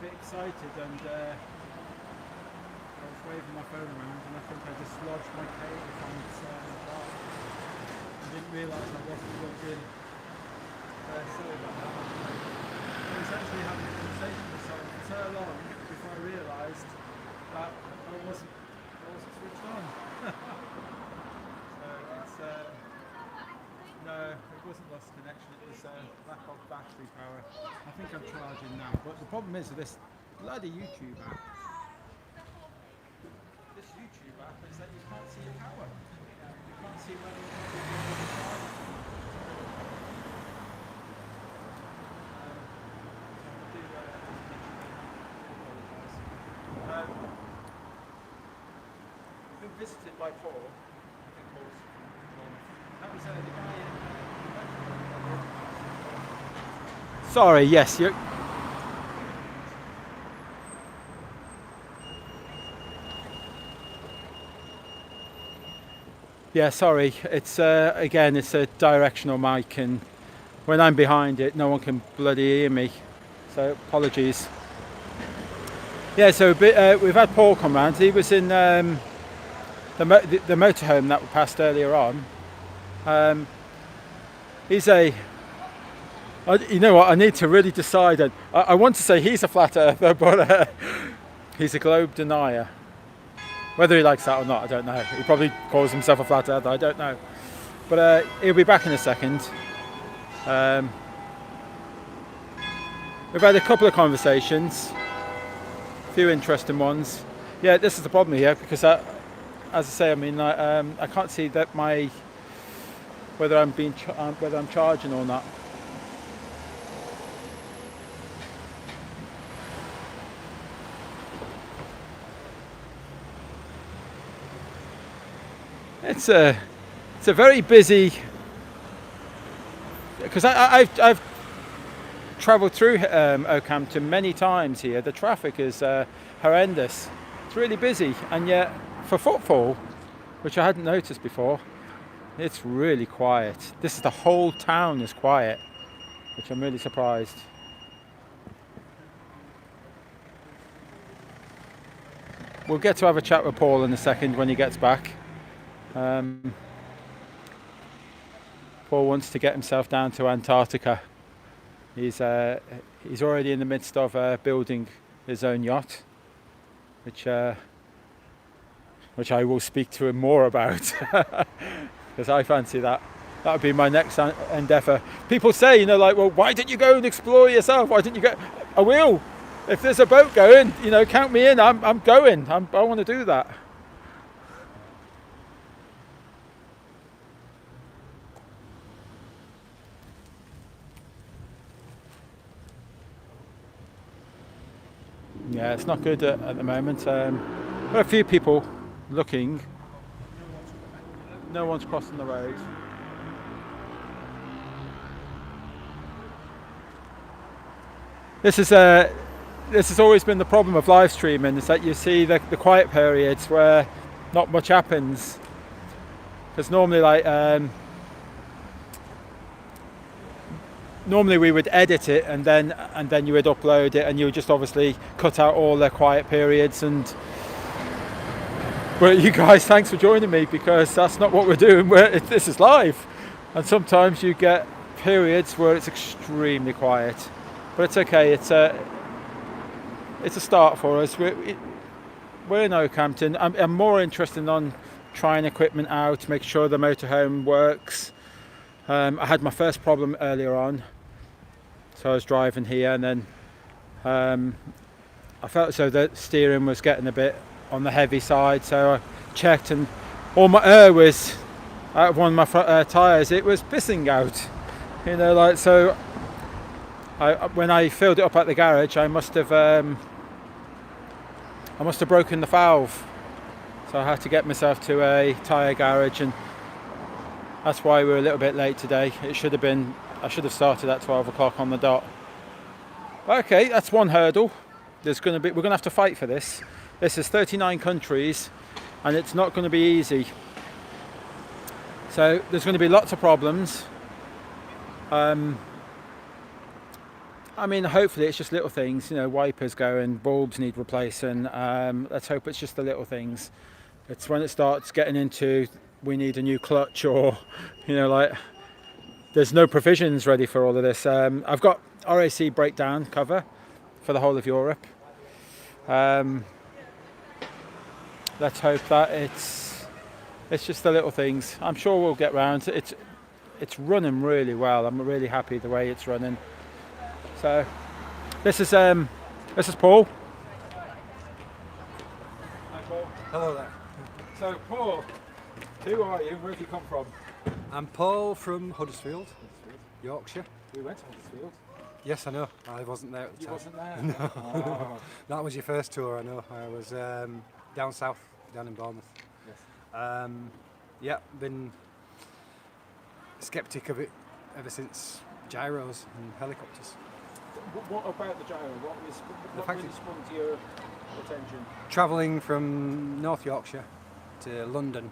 bit excited and I was waving my phone around and I think I dislodged my cable from its bar. I didn't realise I wasn't plugged in. Sorry about that. I was actually having a conversation with someone for so long before I realised that I wasn't switched on. So it's no, it wasn't lost connection, it was lack of battery power. I think I'm charging now, but the problem is with this bloody YouTube app. This YouTube app is that you can't see your power. You can't see when you're charging. I've been visited by Paul. I think Paul's that was the guy in sorry, yes, you. Yeah, sorry. It's again, it's a directional mic, and when I'm behind it, no one can bloody hear me. So apologies. Yeah, so we've had Paul come round. He was in the motorhome that we passed earlier on. He's a. You know what? I need to really decide. I want to say he's a flat earther, but he's a globe denier. Whether he likes that or not, I don't know. He probably calls himself a flat earther. I don't know. But he'll be back in a second. We've had a couple of conversations, a few interesting ones. Yeah, this is the problem here because, as I say, I mean, I can't see that whether I'm charging or not. It's a very busy, because I've travelled through Okehampton many times here. The traffic is horrendous. It's really busy, and yet for footfall, which I hadn't noticed before, it's really quiet. This is the whole town is quiet, which I'm really surprised. We'll get to have a chat with Paul in a second when he gets back. Paul wants to get himself down to Antarctica. He's already in the midst of building his own yacht, which I will speak to him more about because I fancy that. That would be my next endeavour. People say, you know, like, well, why didn't you go and explore yourself? Why didn't you go? I will. If there's a boat going, you know, count me in. I'm going. I want to do that. Yeah, it's not good at the moment. There are a few people looking. No one's crossing the road. This has always been the problem of live streaming, is that you see the quiet periods where not much happens. Because normally, normally we would edit it and then you would upload it, and you would just obviously cut out all the quiet periods. But you guys, thanks for joining me, because that's not what we're doing. This is live, and sometimes you get periods where it's extremely quiet. But it's okay. It's a start for us. We're in Okehampton. I'm more interested in trying equipment out, make sure the motorhome works. I had my first problem earlier on, so I was driving here, and then I felt as though the steering was getting a bit on the heavy side, so I checked, and all my air was out of one of my front tyres. It was pissing out, you know, like, so when I filled it up at the garage, I must have broken the valve, so I had to get myself to a tyre garage, and that's why we're a little bit late today. I should have started at 12 o'clock on the dot. Okay, that's one hurdle. We're going to have to fight for this. This is 39 countries, and it's not going to be easy. So there's going to be lots of problems. I mean, hopefully it's just little things, you know, wipers going, bulbs need replacing. Let's hope it's just the little things. It's when it starts getting into, we need a new clutch, or, you know, like, there's no provisions ready for all of this. I've got RAC breakdown cover for the whole of Europe. Let's hope that it's just the little things. I'm sure we'll get round. It's running really well. I'm really happy the way it's running. So this is Paul. Hi Paul. Hello there. So Paul, who are you? Where have you come from? I'm Paul from Huddersfield, Yorkshire. We went to Huddersfield. Yes, I know. I wasn't there at the You time. wasn't there? No. Oh. That was your first tour, I know. I was down south, down in Bournemouth. Yes. Yeah, been sceptic of it ever since gyros and helicopters. What about the gyro? What really sprung to your attention? Travelling from North Yorkshire to London,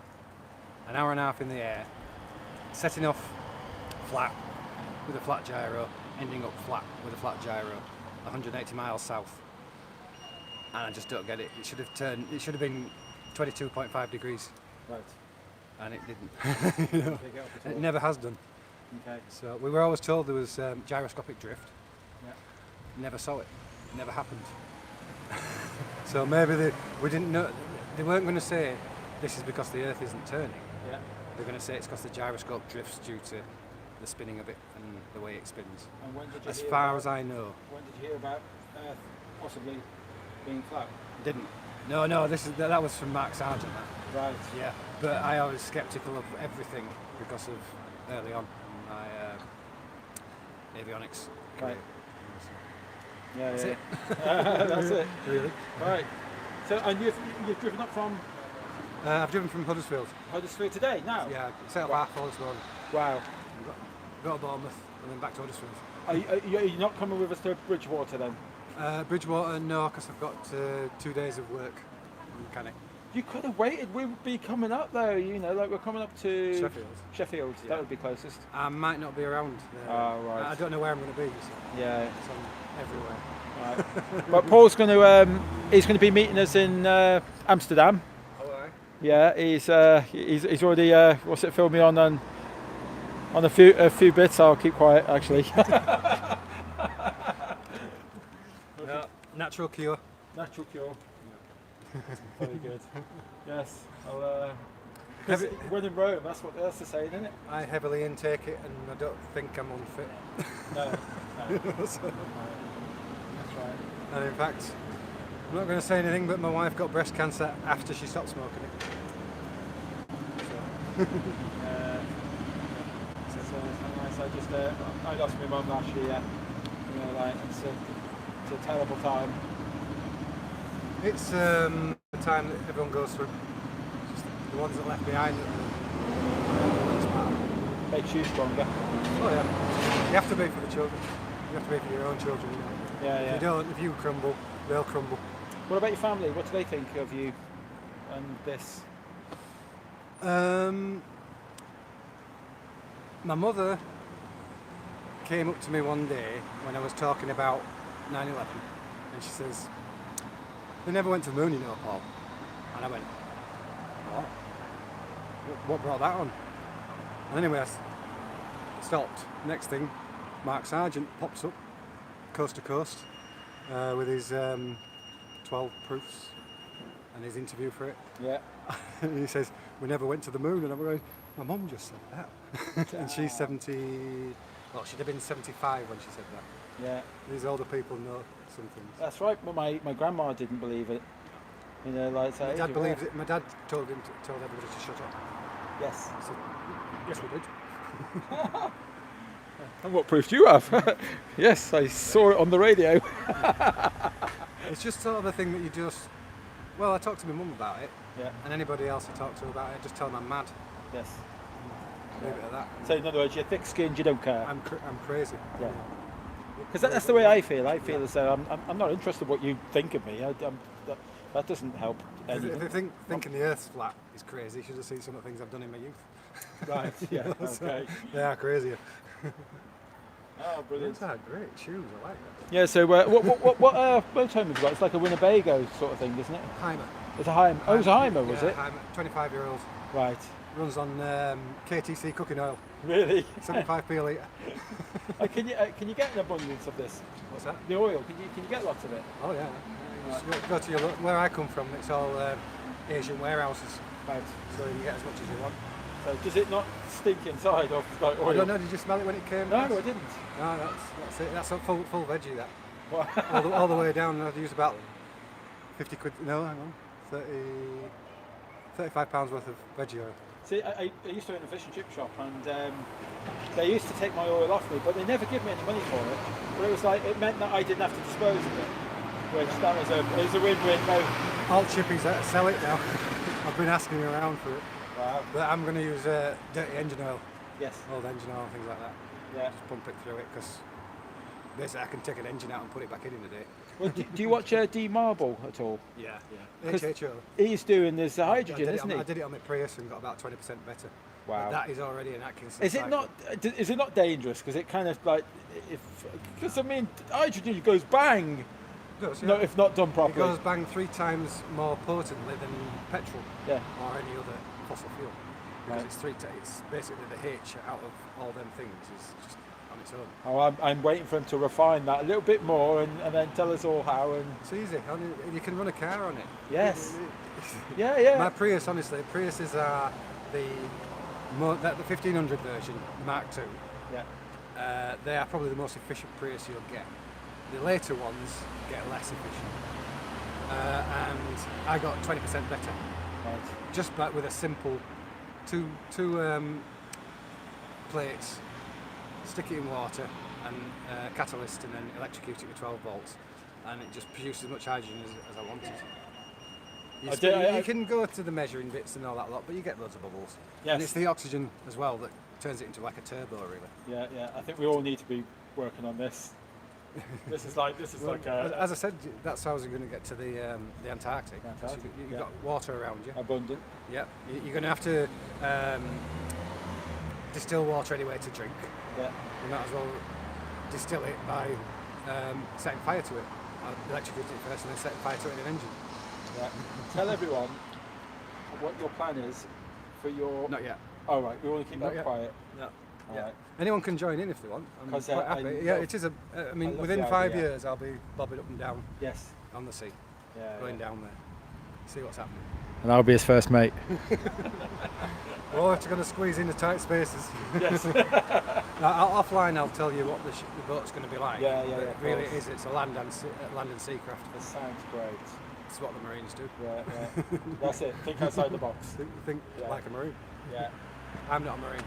an hour and a half in the air, setting off flat with a flat gyro, ending up flat with a flat gyro, 180 miles south. And I just don't get it. It should have been 22.5 degrees. Right. And it didn't. You know, it never has done. Okay. So we were always told there was gyroscopic drift. Yeah. Never saw it. Never happened. So maybe we didn't know. They weren't going to say this is because the Earth isn't turning. Yeah. They're going to say it's because the gyroscope drifts due to the spinning of it and the way it spins. And when did you As hear far about, as I know. When did you hear about Earth possibly being flat? Didn't. No, that was from Mark Sargent. That. Right. Yeah. But I was sceptical of everything because of early on my avionics career. Right. Yeah, That's yeah. it. That's it. Really? Right. So, and you've driven up from I've driven from Huddersfield. Huddersfield today, now? Yeah, set up half this morning. Wow. Got to Bournemouth and then back to Huddersfield. Are you not coming with us to Bridgewater then? Bridgewater, no, because I've got 2 days of work. Mechanic. You could have waited. We would be coming up though, you know, like we're coming up to Sheffield. Yeah. That would be closest. I might not be around. Oh, right. I don't know where I'm going to be. So Yeah. I'm everywhere. Right. But Paul's going to he's going to be meeting us in Amsterdam. Oh, all right. Yeah, he's already what's it, filmed me on a few bits. I'll keep quiet actually. No, natural cure. Natural cure. Very good. Yes. When in Rome, that's the saying, isn't it? I heavily intake it and I don't think I'm unfit. No. So, That's right. and in fact, I'm not going to say anything, but my wife got breast cancer after she stopped smoking it. So. So nice. I lost my mum last year. You know, like it's a terrible time. It's the time that everyone goes through. Just the ones that are left behind. Makes you stronger. Oh yeah. You have to be for the children. You have to be for your own children. You know? Yeah, If you don't, if you crumble, they'll crumble. What about your family? What do they think of you and this? My mother came up to me one day when I was talking about 9/11, and she says, "They never went to the moon, you know, Paul." And I went, "What? What brought that on?" And anyway, I stopped. Next thing, Mark Sargent pops up, coast to coast, with his 12 proofs and his interview for it. Yeah. And he says, "We never went to the moon." And I'm going, "My mum just said that." And she's 70, well, she'd have been 75 when she said that. Yeah. These older people know some things. That's right, but my grandma didn't believe it. You know, like My dad believes it. My dad told everybody to shut up. Yes. I said, "Yes, we did." And what proof do you have? Yes, I saw it on the radio. It's just sort of a thing that you just, well, I talked to my mum about it, Yeah. and anybody else I talk to about it, I just tell them I'm mad. Yes. Leave it at that. So in other words, you're thick-skinned, you don't care. I'm crazy. Yeah. Because that's the way I feel. I feel as though I'm not interested in what you think of me. That doesn't help If anything. they thinking the Earth's flat is crazy, you should have seen some of the things I've done in my youth. Right, yeah, So, okay. they are crazy. Oh, brilliant. Those are great shoes, I like that. Yeah, so what motorhome have you got? It's like a Winnebago sort of thing, isn't it? Heimer. It's a Heimer. Oh, it's a Heimer, was it? Heimer, 25-year-old. Right. Runs on KTC cooking oil. Really? 75p a litre. Can you get an abundance of this? What's that? The oil? Can you get lots of it? Oh yeah. Just go to where I come from. It's all Asian warehouses, Right. so you get as much as you want. So does it not stink inside of like oil? I don't know. Did you smell it when it came? No, I didn't. No, that's it. That's a full veggie. That What? all the way down. I'd use about 50 quid. No, hang on. 35 pounds worth of veggie oil. See, I used to own a fish and chip shop, and they used to take my oil off me, but they never give me any money for it. But it was like, it meant that I didn't have to dispose of it, which that was a win-win. All chippies that sell it now. I've been asking around for it. Wow. But I'm going to use dirty engine oil, Yes. old engine oil, things like that. Yeah. Just pump it through it because basically I can take an engine out and put it back in a day. Well, do you watch D-Marble at all? Yeah. 'Cause HHO. He's doing this hydrogen, isn't he? I did it on my Prius and got about 20% better. Wow. But that is already an Atkinson. Is it not? Is it not dangerous? Because it kind of like, because I mean, hydrogen goes bang. It does, yeah. No, if not done It properly. goes bang 3 times more potently than petrol Yeah. or any other fossil fuel. Because Right. it's basically the H out of all them things is just on its own. Oh, I'm waiting for him to refine that a little bit more and then tell us all how. And It's easy. You can run a car on it. yes, yeah. My Prius, honestly, Priuses are the 1500 version, the Mark II. Yeah. They are probably the most efficient Prius you'll get. The later ones get less efficient. And I got 20% better. Right. Just back with a simple two plates, stick it in water and catalyst and then electrocute it with 12 volts and it just produces as much hydrogen as I wanted. You can go to the measuring bits and all that lot, but you get loads of bubbles. Yes. And it's the oxygen as well that turns it into like a turbo, really. Yeah. I think we all need to be working on this. This is like As I said, that's how I was going to get to the Antarctic. Antarctic, You've yeah. got water around you. abundant. Yeah, you're going to have to distill water anyway to drink. Yeah. You might as well distill it by setting fire to it. Electrocute it first and then setting fire to it in an engine. Yeah. Tell everyone what your plan is for your. Not yet. Oh right, we want to keep Not that yet. quiet. No. All Yeah. right. Anyone can join in if they want. I'm 'Cause, quite I happy. love- Yeah, it is I mean, love within the 5 idea. years, I'll be bobbing up and down Yes. on the sea, Yeah. going down there, see what's happening. And I'll be his first mate. We're all going to squeeze in the tight spaces. Yes. Offline, I'll tell you what the boat's going to be like. Yeah, But of really, course. it's a land and sea craft. This sounds great. It's what the Marines do. Yeah. That's it. Think outside the box. Think Yeah. like a Marine. Yeah. I'm not a Marine.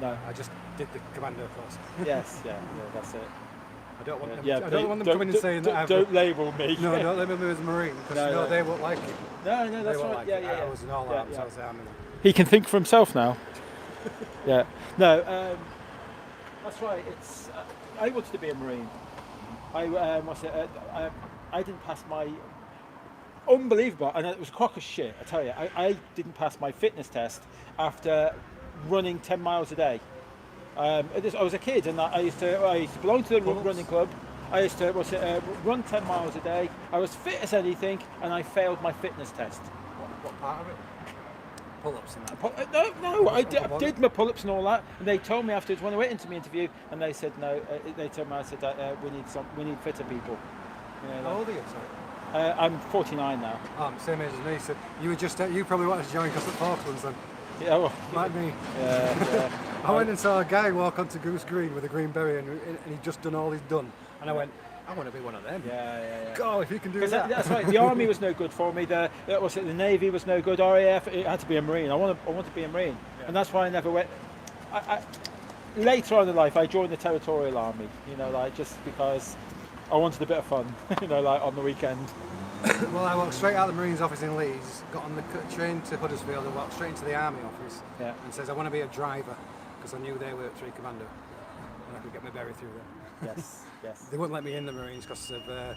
No. I just did the commando course. Yes. Yeah. That's it. I don't want them. Yeah. I don't want them coming and saying that I've. Don't label me. No, don't label me as a Marine because No. they won't like it. No, They that's won't right. like Yeah, it. yeah. I was in all Yeah, arms. yeah. I was army. He can think for himself now. Yeah. No. That's right. It's. I wanted to be a Marine. I didn't pass my. Unbelievable, and it was a crock of shit. I tell you, I didn't pass my fitness test after running 10 miles a day. I was a kid, and I used to belong to the running club. I used to run 10 miles a day. I was fit as anything, and I failed my fitness test. What part of it? Pull-ups and that. No, I did my pull-ups and all that, and they told me afterwards when I went into my interview, and they said no. They told me, I said we need fitter people. You know, How old are you? Sorry. I'm 49 now. Same age as me. So you probably wanted to join us at Falklands then, Yeah, well, like me. yeah. I went and saw a guy walk onto Goose Green with a green berry, and he'd just done all he's done, and I went, I want to be one of them. Yeah. God, if you can do 'Cause that. that's right. The army was no good for me. The Navy was no good. RAF. It had to be a Marine. I want to be a Marine, and that's why I never went. Later on in life, I joined the Territorial Army. You know, like just because I wanted a bit of fun. You know, like on the weekend. Well, I walked straight out of the Marines office in Leeds, got on the train to Huddersfield and walked straight into the Army office Yeah. and says I want to be a driver because I knew they were at 3 Commando and I could get my berry through there. Yes. They wouldn't let me in the Marines because of, I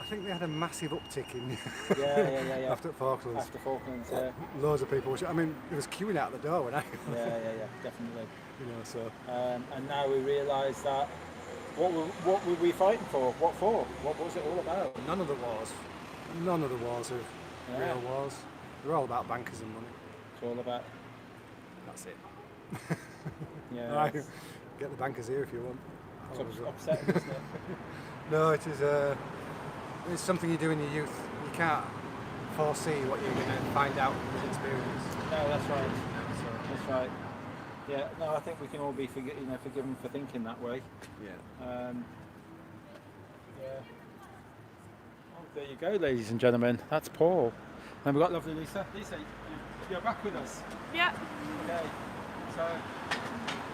think they had a massive uptick in Yeah. after Falklands. After Falklands, yeah. Loads of people, I mean, there was queuing out the door when I Yeah, definitely. you know, so. And now we realise that What were we fighting for? What for? What was it all about? None of the wars are real wars. They're all about bankers and money. It's all about. That's it. Yeah. Right. Get the bankers here if you want. It's upsetting, isn't it? No, it is. It's something you do in your youth. You can't foresee what you're going to find out with experience. No, that's right. That's right. Yeah. No, I think we can all be forgiven for thinking that way. Yeah. Yeah. Oh, there you go, ladies and gentlemen. That's Paul. And we've got lovely Lisa. Lisa, you're back with us. Yeah. Okay. So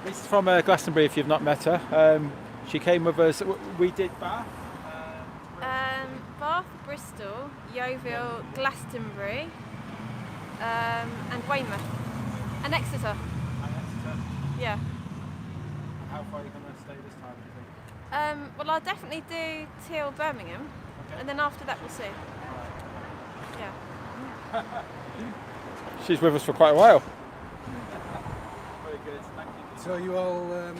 Lisa's from Glastonbury. If you've not met her, she came with us. We did Bath. Bath, Bristol, Yeovil, Glastonbury, and Weymouth, and Exeter. And Exeter. Yeah. How far are you going to stay this time, do you think? Well, I'll definitely do till Birmingham, Okay. and then after that we'll see. Yeah. She's with us for quite a while. Very good, thank you. So you all, are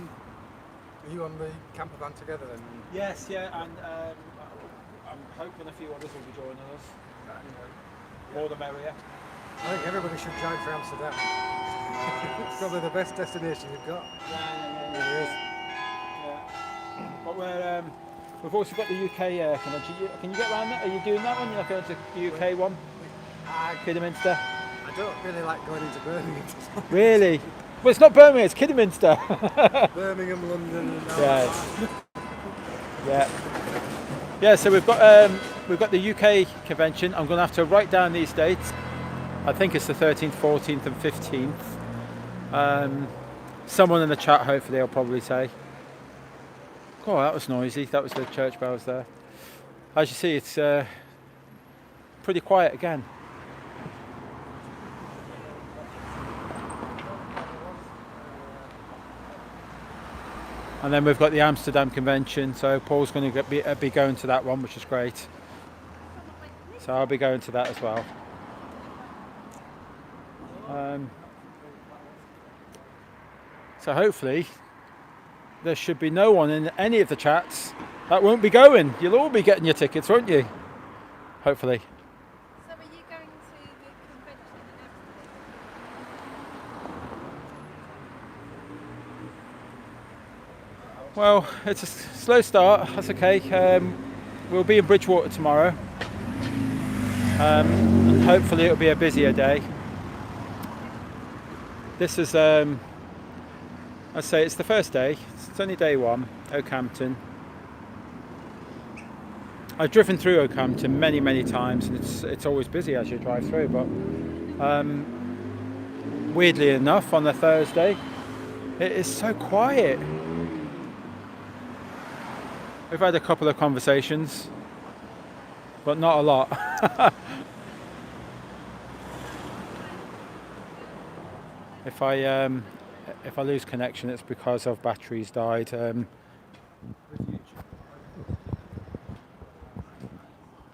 you on the camper van together then? Yes, yeah, and I'm hoping a few others will be joining us. More the merrier. I think everybody should join for Amsterdam. It's probably the best destination you've got. Yeah. It is. Yeah. But we've also got the UK convention. Can you get around that? Are you doing that one? You're not going to the UK one? Kidderminster? I don't really like going into Birmingham. Really? Well, it's not Birmingham, it's Kidderminster. Birmingham, London, and all Yeah. Yeah. Yeah, so we've got the UK convention. I'm going to have to write down these dates. I think it's the 13th, 14th and 15th. Someone in the chat hopefully will probably say. Oh, that was noisy. That was the church bells there. As you see, it's pretty quiet again. And then we've got the Amsterdam convention, so Paul's going to be going to that one, which is great. So I'll be going to that as well. So hopefully there should be no one in any of the chats that won't be going. You'll all be getting your tickets, won't you? Hopefully. So are you going to the convention in Amsterdam? Well, it's a slow start. That's okay. We'll be in Bridgewater tomorrow. And hopefully it'll be a busier day. This is, I'd say it's the first day. It's only day one, Okehampton. I've driven through Okehampton many times, and it's always busy as you drive through. But weirdly enough, on the Thursday, it is so quiet. We've had a couple of conversations, but not a lot. If I lose connection, it's because of batteries died.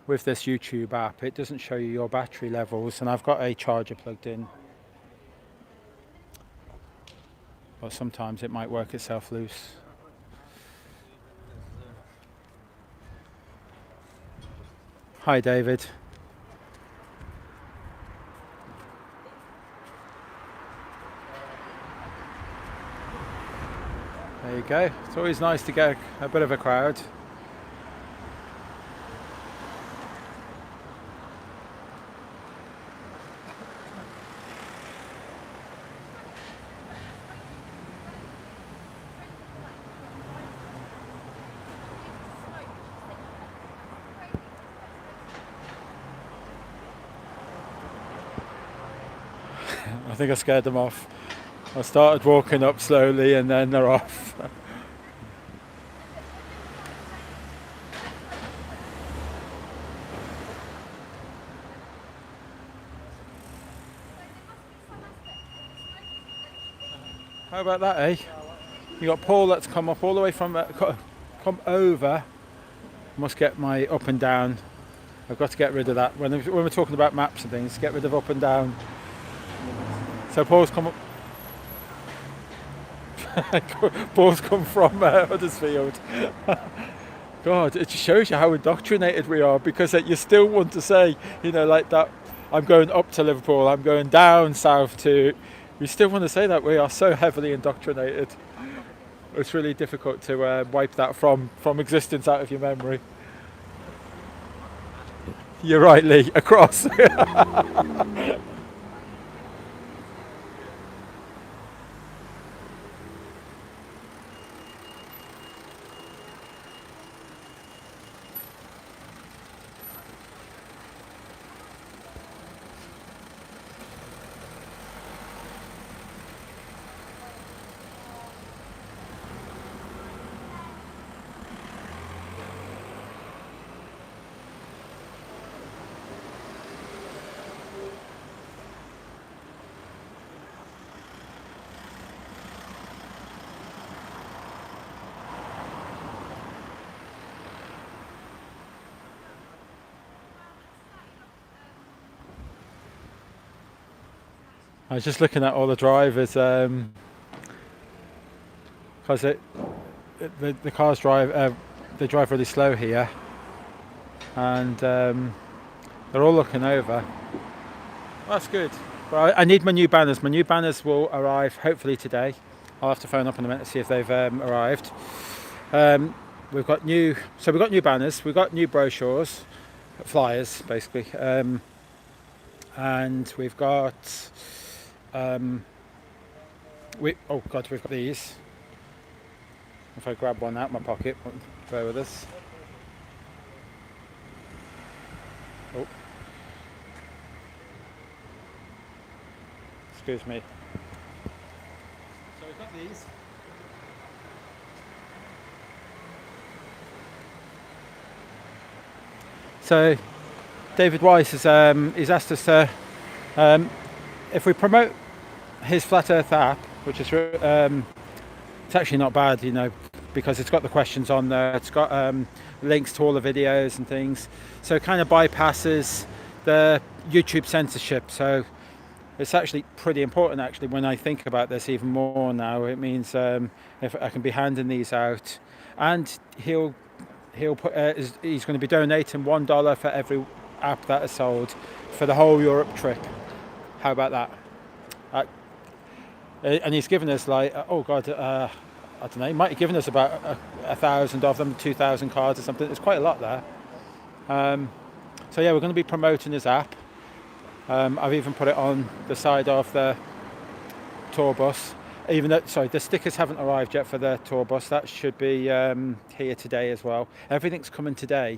With this YouTube app, it doesn't show you your battery levels, and I've got a charger plugged in. But sometimes it might work itself loose. Hi, David. There you go. It's always nice to get a bit of a crowd. I think I scared them off. I started walking up slowly and then they're off. How about that, eh? You got Paul that's come up all the way from, come over. Must get my up and down. I've got to get rid of that. When we're talking about maps and things, get rid of up and down. So Paul's come up. both come from Huddersfield. God, it just shows you how indoctrinated we are, because you still want to say, like that, I'm going up to Liverpool, I'm going down south to... We still want to say that. We are so heavily indoctrinated. It's really difficult to wipe that from existence out of your memory. You're right, Lee, across. I was just looking at all the drivers, because the cars drive, they drive really slow here, and they're all looking over. Well, that's good. But I need my new banners. My new banners will arrive hopefully today. I'll have to phone up in a minute to see if they've arrived. We've got new banners. We've got new brochures, flyers basically, and we've got. We've got these. If I grab one out of my pocket, bear with us. Oh, excuse me. So we've got these. So David Weiss has he's asked us to, if we promote his Flat Earth app, which is it's actually not bad, because it's got the questions on there, it's got links to all the videos and things, so it kind of bypasses the YouTube censorship. So it's actually pretty important, actually, when I think about this even more now. It means if I can be handing these out, and he'll put he's going to be donating $1 for every app that is sold for the whole Europe trip. How about that? And he's given us I don't know, he might have given us about 1,000 of them, 2,000 cards or something. There's quite a lot there. So yeah, we're going to be promoting his app. I've even put it on the side of the tour bus. The stickers haven't arrived yet for the tour bus. That should be here today as well. Everything's coming today,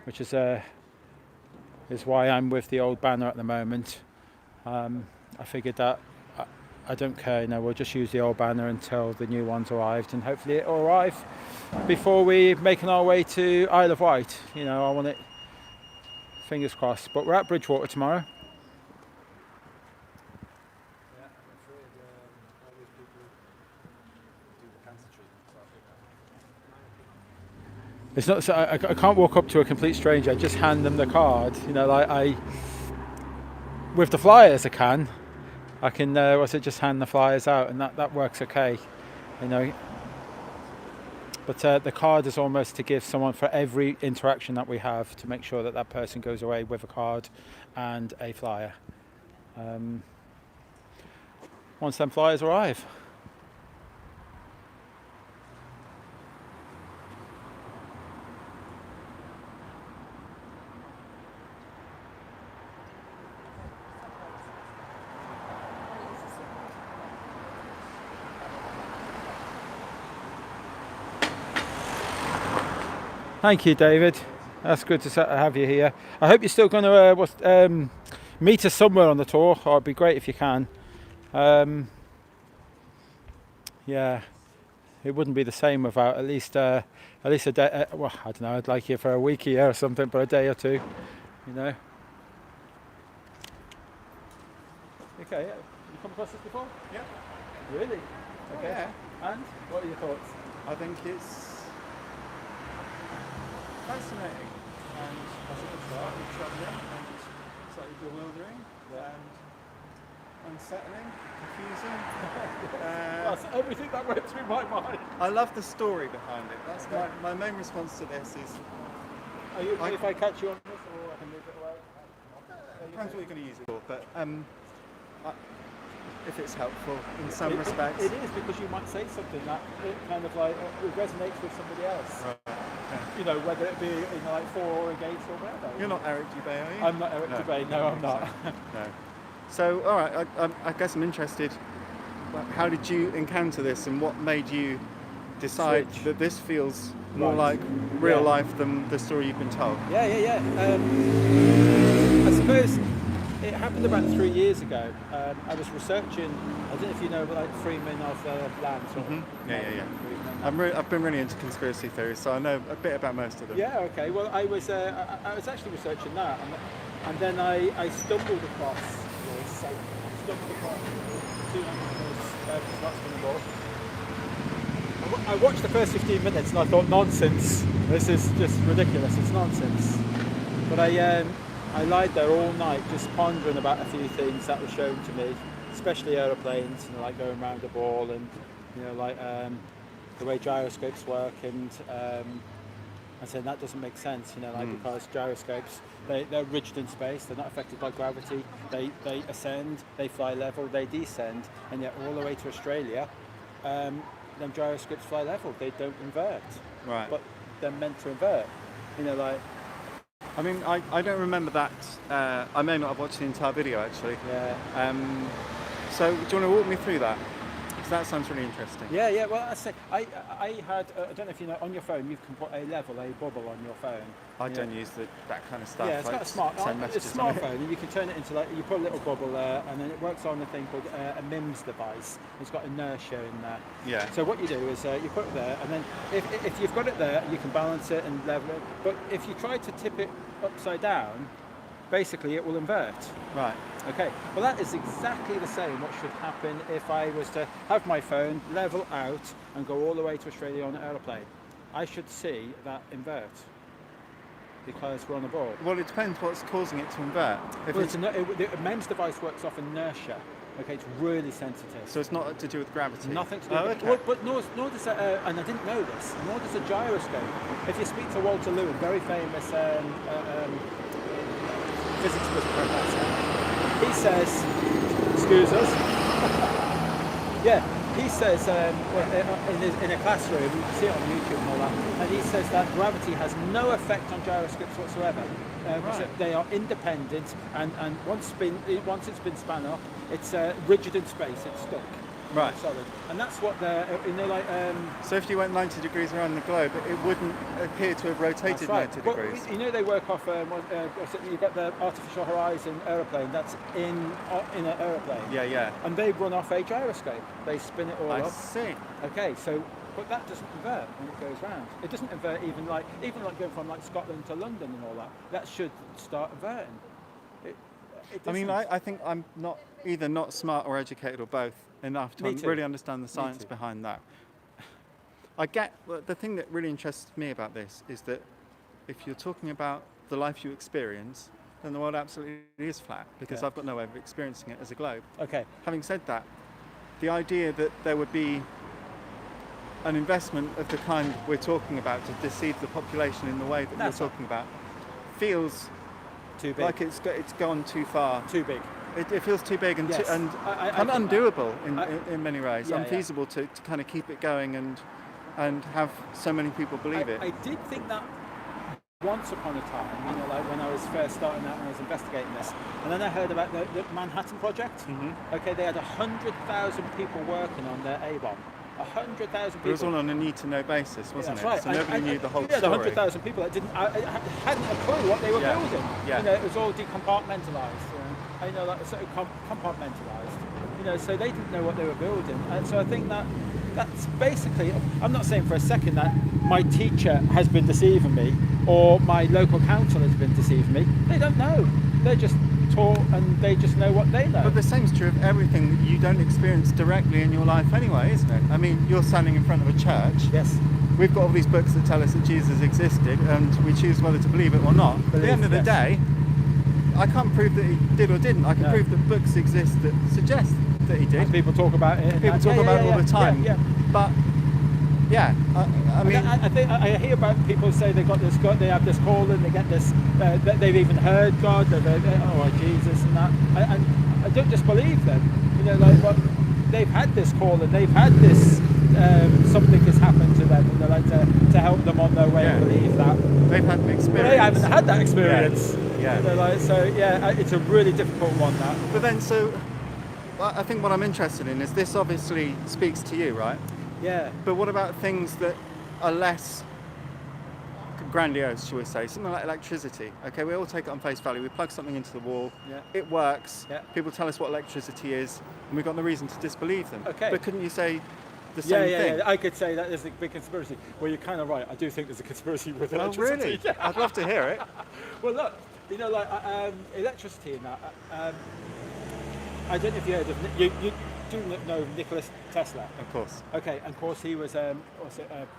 which is why I'm with the old banner at the moment. I figured that I don't care, we'll just use the old banner until the new one's arrived, and hopefully it'll arrive before we're making our way to Isle of Wight. I want it, fingers crossed. But we're at Bridgewater tomorrow. Yeah, I'm afraid all these people do the cancer treatment. It's not. So I can't walk up to a complete stranger and just hand them the card. With the flyers I can just hand the flyers out, and that works okay, But the card is almost to give someone for every interaction that we have, to make sure that person goes away with a card and a flyer. Once them flyers arrive. Thank you, David. That's good to have you here. I hope you're still going to meet us somewhere on the tour. Or it'd be great if you can. Yeah, it wouldn't be the same without at least a day. Well, I don't know. I'd like you for a week here or something, but a day or two. Okay. Yeah. You come across this before? Yeah. Really? Okay. Yeah. And what are your thoughts? I think it's fascinating and slightly troubling and slightly bewildering. And unsettling, confusing. That's everything that went through my mind. I love the story behind it. That's my main response to this is, Are you okay if I catch you on this, or I can move it away? depends what you're going to use it for, but if it's helpful in some respects. It is, because you might say something that it kind of like it resonates with somebody else. Right. Okay. You know, whether it be in like for or against or whatever. You're not Eric Dubay, are you? I'm not Eric Dubay. No, I'm not. No. So, all right, I guess I'm interested. How did you encounter this, and what made you decide Switch. that this feels more Right. like real Yeah. life than the story you've been told? Yeah. I suppose it happened about 3 years ago. I was researching. I don't know if you know, like Freeman of Lands. Or Yeah. Freeman. I've been really into conspiracy theories, so I know a bit about most of them. Yeah. Okay. Well, I was actually researching that, and then I stumbled across. Stumbled across 200 slots from the board. I watched the first 15 minutes and I thought, nonsense. This is just ridiculous. It's nonsense. But I lied there all night just pondering about a few things that were shown to me, especially aeroplanes, you know, like going around the ball, and you know, like the way gyroscopes work, and I said that doesn't make sense, you know, like because gyroscopes, they're rigid in space, they're not affected by gravity, they ascend, they fly level, they descend, and yet all the way to Australia, them gyroscopes fly level, they don't invert. Right. But they're meant to invert, you know, like. I mean, I don't remember that. I may not have watched the entire video actually. Yeah. So do you want to walk me through that? Because that sounds really interesting. Yeah. Well, I say I had. I don't know if you know. On your phone, you can put a bubble on your phone. I don't use that kind of stuff. Yeah, it's got a send it's a messages on it. smartphone, and you can turn it into like you put a little bubble there, and then it works on a thing called a MIMS device. It's got inertia in there. Yeah. So what you do is you put it there, and then if you've got it there, you can balance it and level it. But if you try to tip it upside down, basically it will invert. Right. Okay, well that is exactly the same what should happen if I was to have my phone level out and go all the way to Australia on an aeroplane. I should see that invert because we're on a board. Well, it depends what's causing it to invert. If Well, it's, the MEMS device works off inertia. Okay, it's really sensitive. so it's not to do with gravity. Nothing to do Oh, with okay. but nor does and I didn't know this, nor does a gyroscope. If you speak to Walter Lewin, very famous physics professor, he says, excuse us, he says in a classroom, you can see it on YouTube and all that, and he says that gravity has no effect on gyroscopes whatsoever. Right. So they are independent, and once it's been spun up, it's rigid in space, it's stuck. Right. Solid. And that's what So if you went 90 degrees around the globe, it wouldn't appear to have rotated that's right. 90 Well, degrees. you know they work off. You've got the artificial horizon aeroplane. That's in an aeroplane. Yeah. And they run off a gyroscope. They spin it all I up. see. Okay, so but that doesn't invert when it goes round. It doesn't invert even like going from like Scotland to London and all that. That should start inverting. It I mean, doesn't. I think I'm not smart or educated or both enough to Me too. really understand the science too. behind that. I get the thing that really interests me about this is that if you're talking about the life you experience, then the world absolutely is flat because Yeah. I've got no way of experiencing it as a globe. Okay. Having said that, the idea that there would be an investment of the kind we're talking about to deceive the population in the way that That's you're talking about feels Too big. like it's gone too far. Too big. It feels too big and, Yes. and I think undoable that. in many ways, Yeah, unfeasible to kind of keep it going and have so many people believe it. I did think that once upon a time, you know, like when I was first starting out and I was investigating this, and then I heard about the Manhattan Project. Mm-hmm. Okay, they had 100,000 people working on their A-bomb. 100,000 people. It was all on a need-to-know basis, wasn't That's it? right. So nobody knew the whole yeah, the story. 100,000 people that hadn't a clue what they were Yeah. building. Yeah. You know, it was all decompartmentalised. You know, like sort of compartmentalised. You know, so they didn't know what they were building. And so I think that's basically. I'm not saying for a second that my teacher has been deceiving me or my local council has been deceiving me. They don't know. They're just taught and they just know what they know. But the same's true of everything that you don't experience directly in your life anyway, isn't it? I mean, you're standing in front of a church. Yes. We've got all these books that tell us that Jesus existed and we choose whether to believe it or not. At the end of the day, I can't prove that he did or didn't. I can No. prove that books exist that suggest that he did. And people talk about it. and People that. talk Yeah, about yeah, it all the time. Yeah, yeah. But yeah, I mean, I think I hear about people say they got this God, they have this call and they get this. That they've even heard God, or Jesus and that. I don't just believe them. You know, like but they've had this call and they've had this. Something has happened to them, and they like to help them on their way and believe that. they've had an experience. But they haven't had that experience. Yeah. You know, like, so yeah, it's a really difficult one. That. But then, so I think what I'm interested in is this obviously speaks to you, right? Yeah. But what about things that are less grandiose, shall we say? Something like electricity. Okay, we all take it on face value. We plug something into the wall. Yeah. It works. Yeah. People tell us what electricity is, and we've got no reason to disbelieve them. Okay. But couldn't you say the same thing? Yeah. I could say that there's a big conspiracy. Well, you're kind of right. I do think there's a conspiracy with Oh, electricity. really? Yeah. I'd love to hear it. Well, look, you know, like electricity and that. I don't know if you heard of you do know Nicholas Tesla. Of course. Okay, and of course he was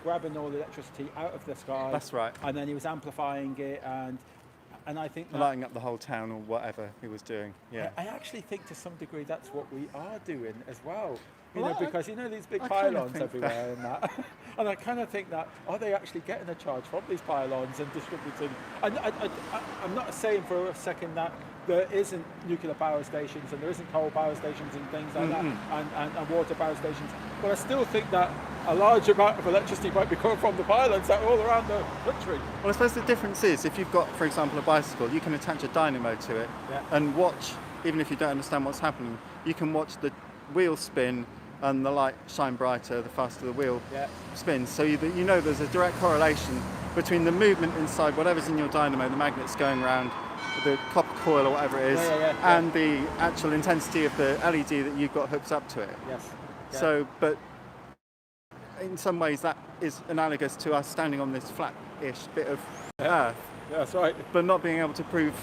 grabbing all the electricity out of the sky. That's right. And then he was amplifying it, and I think that, Lighting up the whole town or whatever he was doing. Yeah. I actually think to some degree that's what we are doing as well. You Well, know, because you know these big I kinda pylons think everywhere and that. And I kind of think that, are they actually getting a charge from these pylons and distributing? I'm not saying for a second that there isn't nuclear power stations and there isn't coal power stations and things like that, and water power stations. But I still think that a large amount of electricity might be coming from the pylons that are all around the country. Well, I suppose the difference is if you've got, for example, a bicycle, you can attach a dynamo to it and watch, even if you don't understand what's happening, you can watch the wheel spin and the light shine brighter the faster the wheel spins. So you know there's a direct correlation between the movement inside whatever's in your dynamo, the magnets going around, the copper coil or whatever it is, and the actual intensity of the LED that you've got hooked up to it. Yes. Yeah. So, but in some ways that is analogous to us standing on this flat-ish bit of earth, Yeah, that's right. but not being able to prove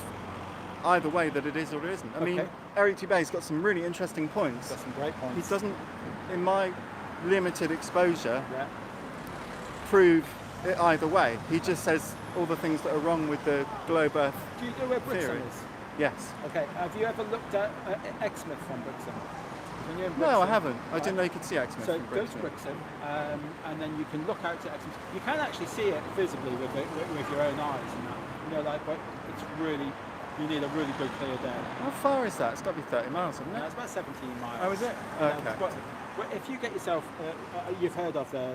either way that it is or it isn't. I mean, Eric Dubé's got some really interesting points. Got some great points. He doesn't, in my limited exposure, prove it either way. He just says all the things that are wrong with the globe Earth Do you know where Brixham theory. is? Yes. Okay. Have you ever looked at Exmouth from Brixham? When you're in No, I Brixham, haven't. I right? didn't know you could see Exmouth So from go to Brixton. Brixham, and then you can look out to Exmouth. You can actually see it visibly with your own eyes and that. You know, like, but it's really, you need a really good clear day. How far is that? It's got to be 30 miles, isn't Yeah, it? it's about 17 miles. Oh, is it? Yeah, Okay. but if you get yourself, you've heard of the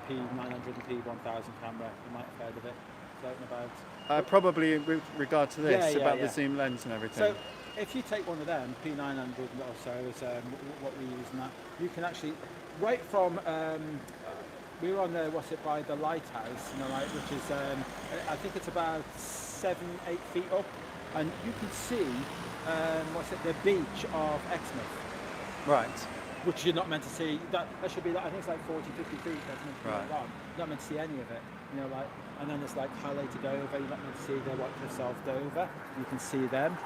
P900 and P1000 camera. You might have heard of it floating about. Probably with regard to this, Yeah, about yeah. the zoom lens and everything. So if you take one of them, P900 or so is what we use, and that you can actually, right from we were on the by the lighthouse, you know, like, which is I think it's about 7-8 feet up, and you can see the beach of Exmouth, right. which you're not meant to see. That should be like, I think it's like 40-50 feet. That's meant to be Right. long. You're not meant to see any of it. You know, like, and then it's like Calais to Dover. You're not meant to see the cliffs of Dover. You can see them.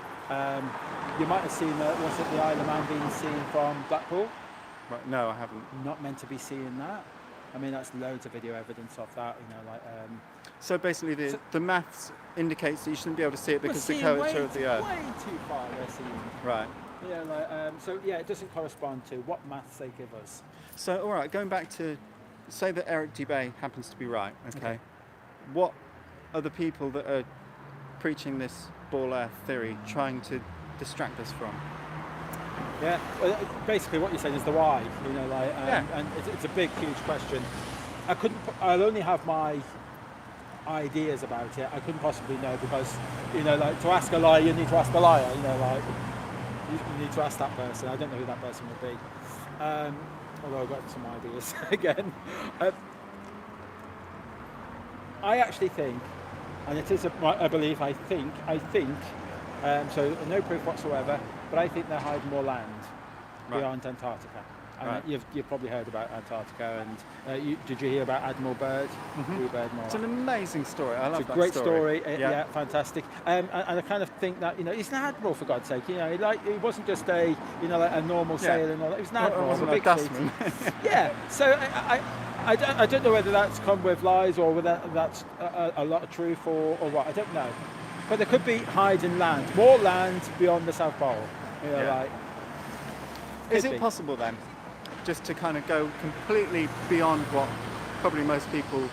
You might have seen the Isle of Man being seen from Blackpool. Right. No, I haven't. Not meant to be seeing that. I mean, that's loads of video evidence of that. You know, like. So basically, the maths indicates that you shouldn't be able to see it because of the we're curvature seeing of the Earth. way too far. We're seeing. Right. Yeah, like, so yeah, it doesn't correspond to what maths they give us. So, all right, going back to, say that Eric Dubé happens to be right, okay? What are the people that are preaching this ball Earth theory trying to distract us from? Yeah, well, basically what you're saying is the why, you know, like, and it's a big, huge question. I'll only have my ideas about it. I couldn't possibly know because, you know, like, to ask a liar, you need to ask the liar, you know, like, you need to ask that person. I don't know who that person would be. Although I've got some ideas again. I actually think, and it is a belief, I think, so no proof whatsoever, but I think they're hiding more land beyond Antarctica. Right. You've probably heard about Antarctica, and did you hear about Admiral Byrd? It's an amazing story. I love it's a that great story. Yeah. Fantastic. And I kind of think that, you know, he's an admiral, for God's sake. You know, he wasn't just a normal sailor and all that. He was an admiral. Wasn't a big a dustman. yeah. So I don't know whether that's come with lies or whether that's a lot of truth or what. I don't know. But there could be hiding land, more land beyond the South Pole. You know, Yeah. like. Is could it be. possible then, just to kind of go completely beyond what probably most people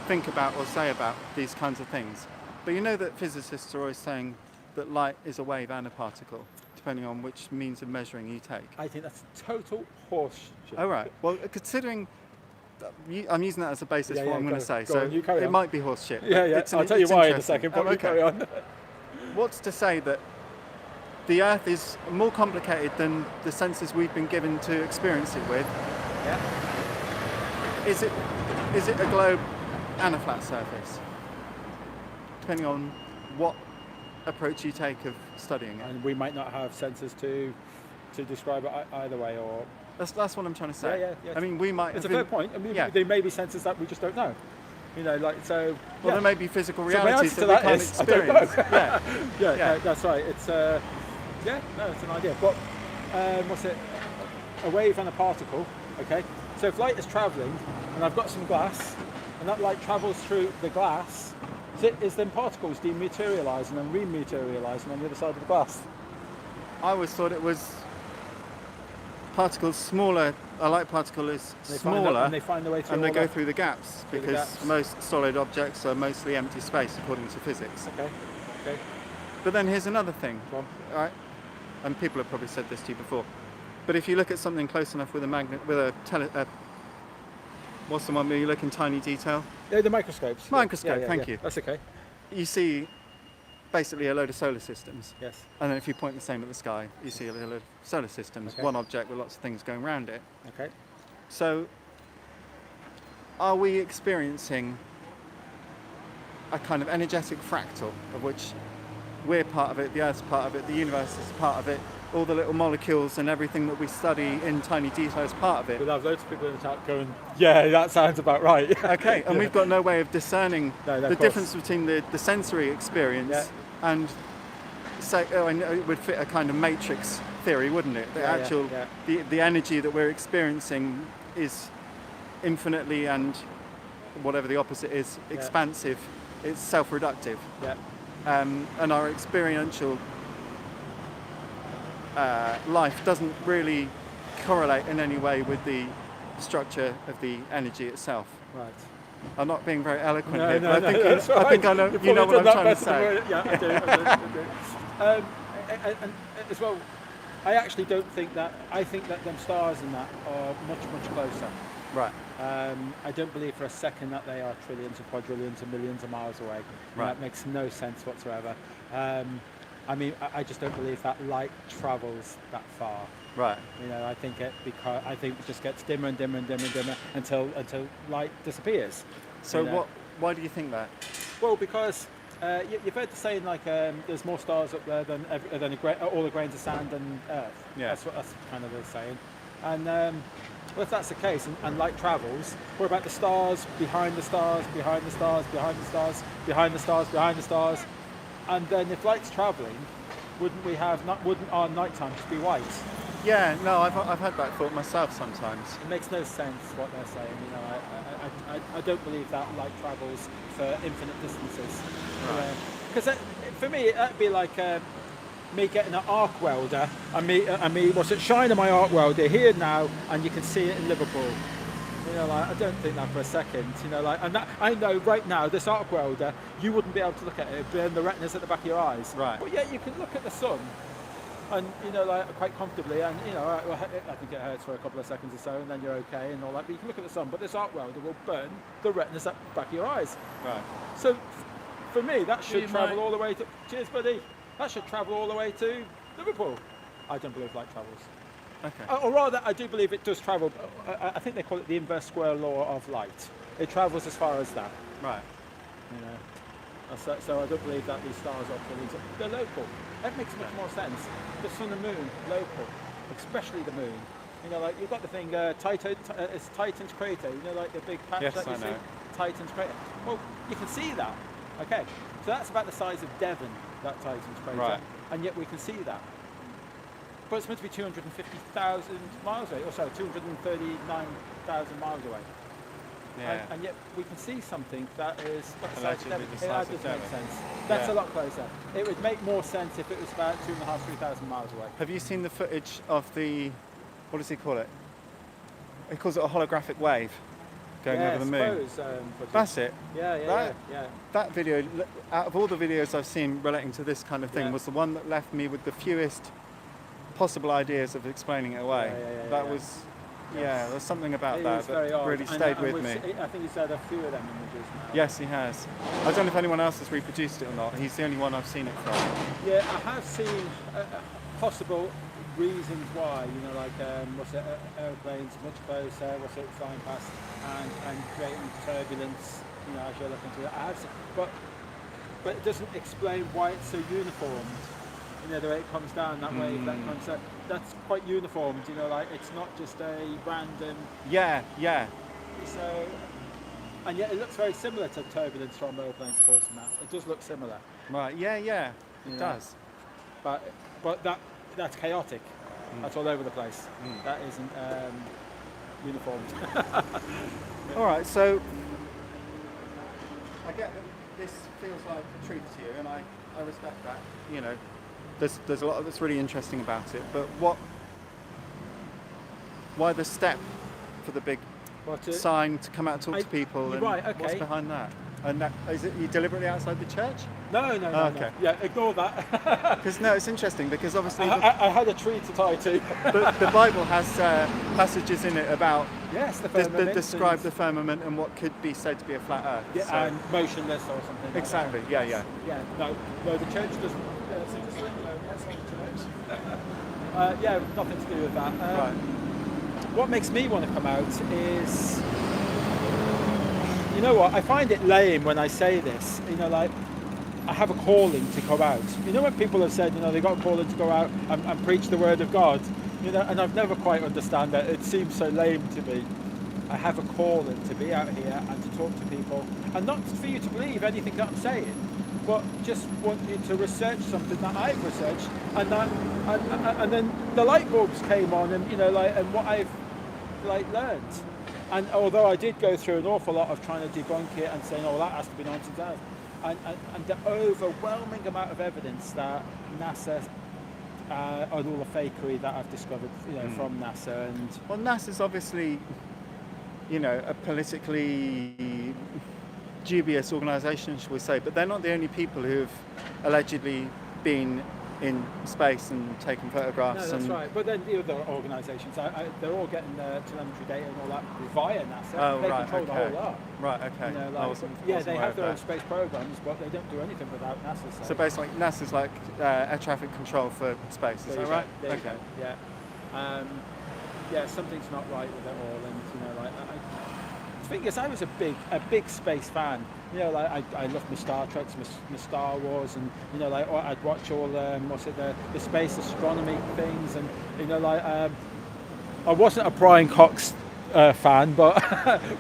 think about or say about these kinds of things? But you know that physicists are always saying that light is a wave and a particle, depending on which means of measuring you take. I think that's total horseshit. Oh, right. Well, considering... I'm using that as a basis for what I'm going to say, go so on, you carry it on. might be horse shit. Yeah, yeah. I'll tell you why in a second, but you carry on. What's to say that the Earth is more complicated than the senses we've been given to experience it with? Yeah. Is it a globe and a flat surface? Depending on what approach you take of studying it. And we might not have sensors to describe it either way, or That's what I'm trying to say. Yeah. I mean, we might. It's a have fair been- point. I mean, yeah. there may be sensors that we just don't know. You know, like so. Well, there may be physical So my realities answer that to we that can't is, I don't experience. Yeah, Yeah. that's right. It's it's an idea. But what's it? A wave and a particle. Okay. So if light is travelling, and I've got some glass, and that light travels through the glass, is then particles dematerialising and rematerialising on the other side of the glass? I always thought it was particles smaller. A light particle is smaller, and they find their way through. and they all go that. through the gaps Through the because gaps. most solid objects are mostly empty space according to physics. Okay. But then here's another thing, Go on. right? And people have probably said this to you before. But if you look at something close enough with a magnet, with a what's the one where you look in tiny detail? Yeah, the microscopes. Microscope, thank you. That's okay. You see basically a load of solar systems. Yes. And then if you point the same at the sky, you see a load of solar systems, Okay. one object with lots of things going around it. Okay. So are we experiencing a kind of energetic fractal of which we're part of it, the Earth's part of it, the universe is part of it, all the little molecules and everything that we study in tiny detail is part of it? We'll have loads of people in the chat going, yeah, that sounds about right. Okay, and Yeah. we've got no way of discerning No, of the course. difference between the sensory experience Yeah. and say, I know it would fit a kind of matrix theory, wouldn't it? The Yeah, actual, yeah. The energy that we're experiencing is infinitely and whatever the opposite is, expansive. It's self-reductive. Yeah. And our experiential life doesn't really correlate in any way with the structure of the energy itself. Right. I'm not being very eloquent No, here, no, but no, I think, that's I think I right. know, You've you know probably what I'm done trying to that say. better than I do. And as well, I actually don't think that. I think that them stars and that are much, much closer. Right. I don't believe for a second that they are trillions or quadrillions or millions of miles away. Right. That makes no sense whatsoever. I mean, I just don't believe that light travels that far. Right. You know, I think it just gets dimmer and dimmer and dimmer and dimmer until light disappears. So You know? why do you think that? Well, because you've heard the saying like there's more stars up there than all the grains of sand and Earth. Yeah. That's kind of the saying. And well, if that's the case, and light travels, what about the stars behind the stars, behind the stars, behind the stars, behind the stars, behind the stars? And then if light's travelling, wouldn't our nighttime just be white? Yeah, no, I've had that thought myself sometimes. It makes no sense what they're saying. You know, I don't believe that light travels for infinite distances. Right. Because for me, that'd be like me getting an arc welder and me shining my arc welder here now, and you can see it in Liverpool. You know, like I don't think that for a second. You know, like, and that, I know right now this arc welder, you wouldn't be able to look at it. It'd burn the retinas at the back of your eyes. Right. But yet you can look at the sun. And you know, like quite comfortably, and you know, I think it hurts for a couple of seconds or so, and then you're okay and all that. But you can look at the sun, but this arc welder will burn the retinas at the back of your eyes. Right. So, for me, that should you travel might- all the way to. Cheers, buddy. That should travel all the way to Liverpool. I don't believe light travels. Okay. Or rather, I do believe it does travel. I think they call it the inverse square law of light. It travels as far as that. Right. You know. So I don't believe that these stars are trillions. They're local. That makes much more sense. The sun and moon, local, especially the moon. You know, like you've got the thing, it's Titan's crater. You know, like the big patch Yes, that you I know. see, Titan's crater. Well, you can see that. Okay, so that's about the size of Devon, that Titan's crater, Right. and yet we can see that. But it's meant to be 250,000 miles away, or sorry, 239,000 miles away. Yeah. And yet we can see something that is Allegedly the it size does of make Derry. sense. That's Yeah. a lot closer. It would make more sense if it was about 2,500 to 3,000 miles away. Have you seen the footage of the, what does he call it? He calls it a holographic wave going over the moon. Footage. That's it. Yeah. That video, out of all the videos I've seen relating to this kind of thing, Yeah. was the one that left me with the fewest possible ideas of explaining it away. That was, there's something about It that is very odd. really stayed with we've me. I think he's had a few of them images now. Yes, he has. I don't know if anyone else has reproduced it or not. He's the only one I've seen it from. Yeah, I have seen possible reasons why, airplanes much closer, flying past and creating turbulence, as you're looking to it. I have seen, but it doesn't explain why it's so uniformed. The way it comes down, that wave, that comes up, that's quite uniformed, it's not just a random. Yeah. So, and yet it looks very similar to turbulence from airplanes causing that. It does look similar. Right, yeah. It does. But that's chaotic. That's all over the place. That isn't uniformed. All right, so I get that this feels like the truth to you, and I respect that. There's a lot that's really interesting about it. But why the step for the big sign to come out and talk to people? And right, okay. What's behind that? And is it you deliberately outside the church? No. Okay. No. Yeah, ignore that. Because it's interesting because obviously I had a tree to tie to. the Bible has passages in it about the firmament describe the firmament and what could be said to be a flat earth. Yeah, so. And motionless or something. Exactly. Like that. Yeah. No, the church doesn't. Nothing to do with that. Right. What makes me want to come out is, I find it lame when I say this. I have a calling to go out. When people have said, they got a calling to go out and preach the word of God, and I've never quite understand that. It seems so lame to me. I have a calling to be out here and to talk to people, and not for you to believe anything that I'm saying, but just want you to research something that I've researched, and then the light bulbs came on, and and what I've learned. And although I did go through an awful lot of trying to debunk it and saying, that has to be nonsense, and the overwhelming amount of evidence that NASA and all the fakery that I've discovered, from NASA and NASA's obviously, a politically dubious organisation, shall we say, but they're not the only people who've allegedly been in space and taken photographs. No, that's right. But then the other organisations, they're all getting telemetry data and all that via NASA. They control the whole lot. Right, okay. They have their own space programs, but they don't do anything without NASA. So basically, NASA's like air traffic control for space. Is that right? Okay. Yeah. Something's not right with it all, and the thing is, I was a big space fan. I loved my Star Treks, my Star Wars, and I'd watch all the space astronomy things, and I wasn't a Brian Cox fan, but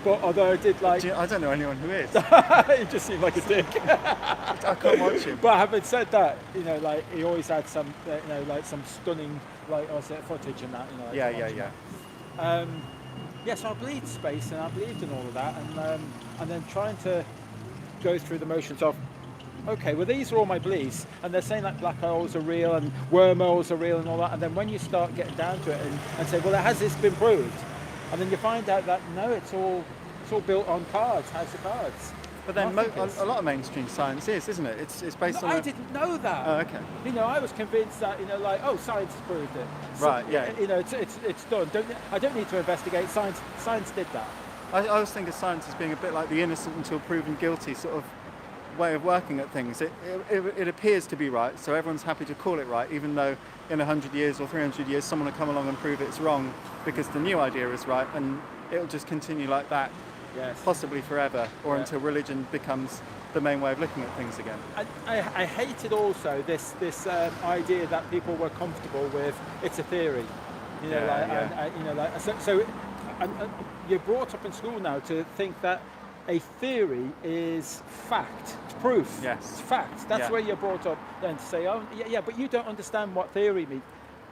although I did like. I don't know anyone who is. He just seemed like a dick. I can't watch him. But having said that, he always had some, some stunning footage and that. So I believed space, and I believed in all of that, and then trying to go through the motions of, okay, well, these are all my beliefs, and they're saying that black holes are real and wormholes are real and all that, and then when you start getting down to it and say, well, has this been proved? And then you find out that no, it's all built on cards, house of cards. But then a lot of mainstream science isn't it? It's based on. I didn't know that. Oh, okay. I was convinced that science has proved it. Right. Yeah. It's done. I don't need to investigate. Science did that. I always think of science as being a bit like the innocent until proven guilty sort of way of working at things. It appears to be right, so everyone's happy to call it right, even though in 100 years or 300 years someone will come along and prove it's wrong because the new idea is right, and it'll just continue like that. Yes. Possibly forever, or until religion becomes the main way of looking at things again. I hated also this idea that people were comfortable with. It's a theory, So you're brought up in school now to think that a theory is fact, it's proof. Yes. It's fact. That's where you're brought up then to say, but you don't understand what theory means.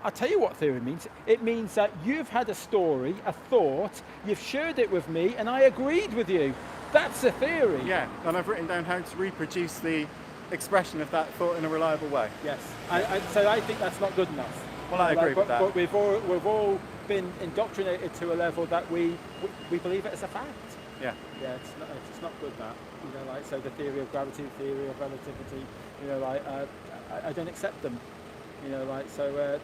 I'll tell you what theory means. It means that you've had a story, a thought, you've shared it with me, and I agreed with you. That's a theory. Yeah, and I've written down how to reproduce the expression of that thought in a reliable way. Yes. So I think that's not good enough. Well, I agree with that. But we've all been indoctrinated to a level that we believe it as a fact. Yeah. Yeah, it's not good that. So the theory of gravity, the theory of relativity, I don't accept them. So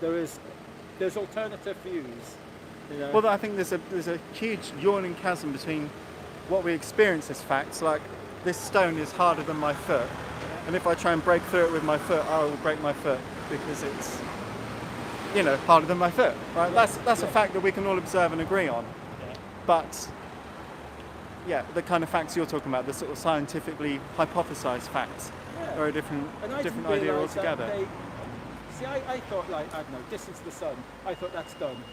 there's alternative views. Well, I think there's a huge yawning chasm between what we experience as facts, like this stone is harder than my foot, and if I try and break through it with my foot, I will break my foot because it's harder than my foot. Right? That's a fact that we can all observe and agree on. Yeah. But the kind of facts you're talking about, the sort of scientifically hypothesized facts, are a different idea altogether. I thought, I don't know, distance to the sun. I thought that's done.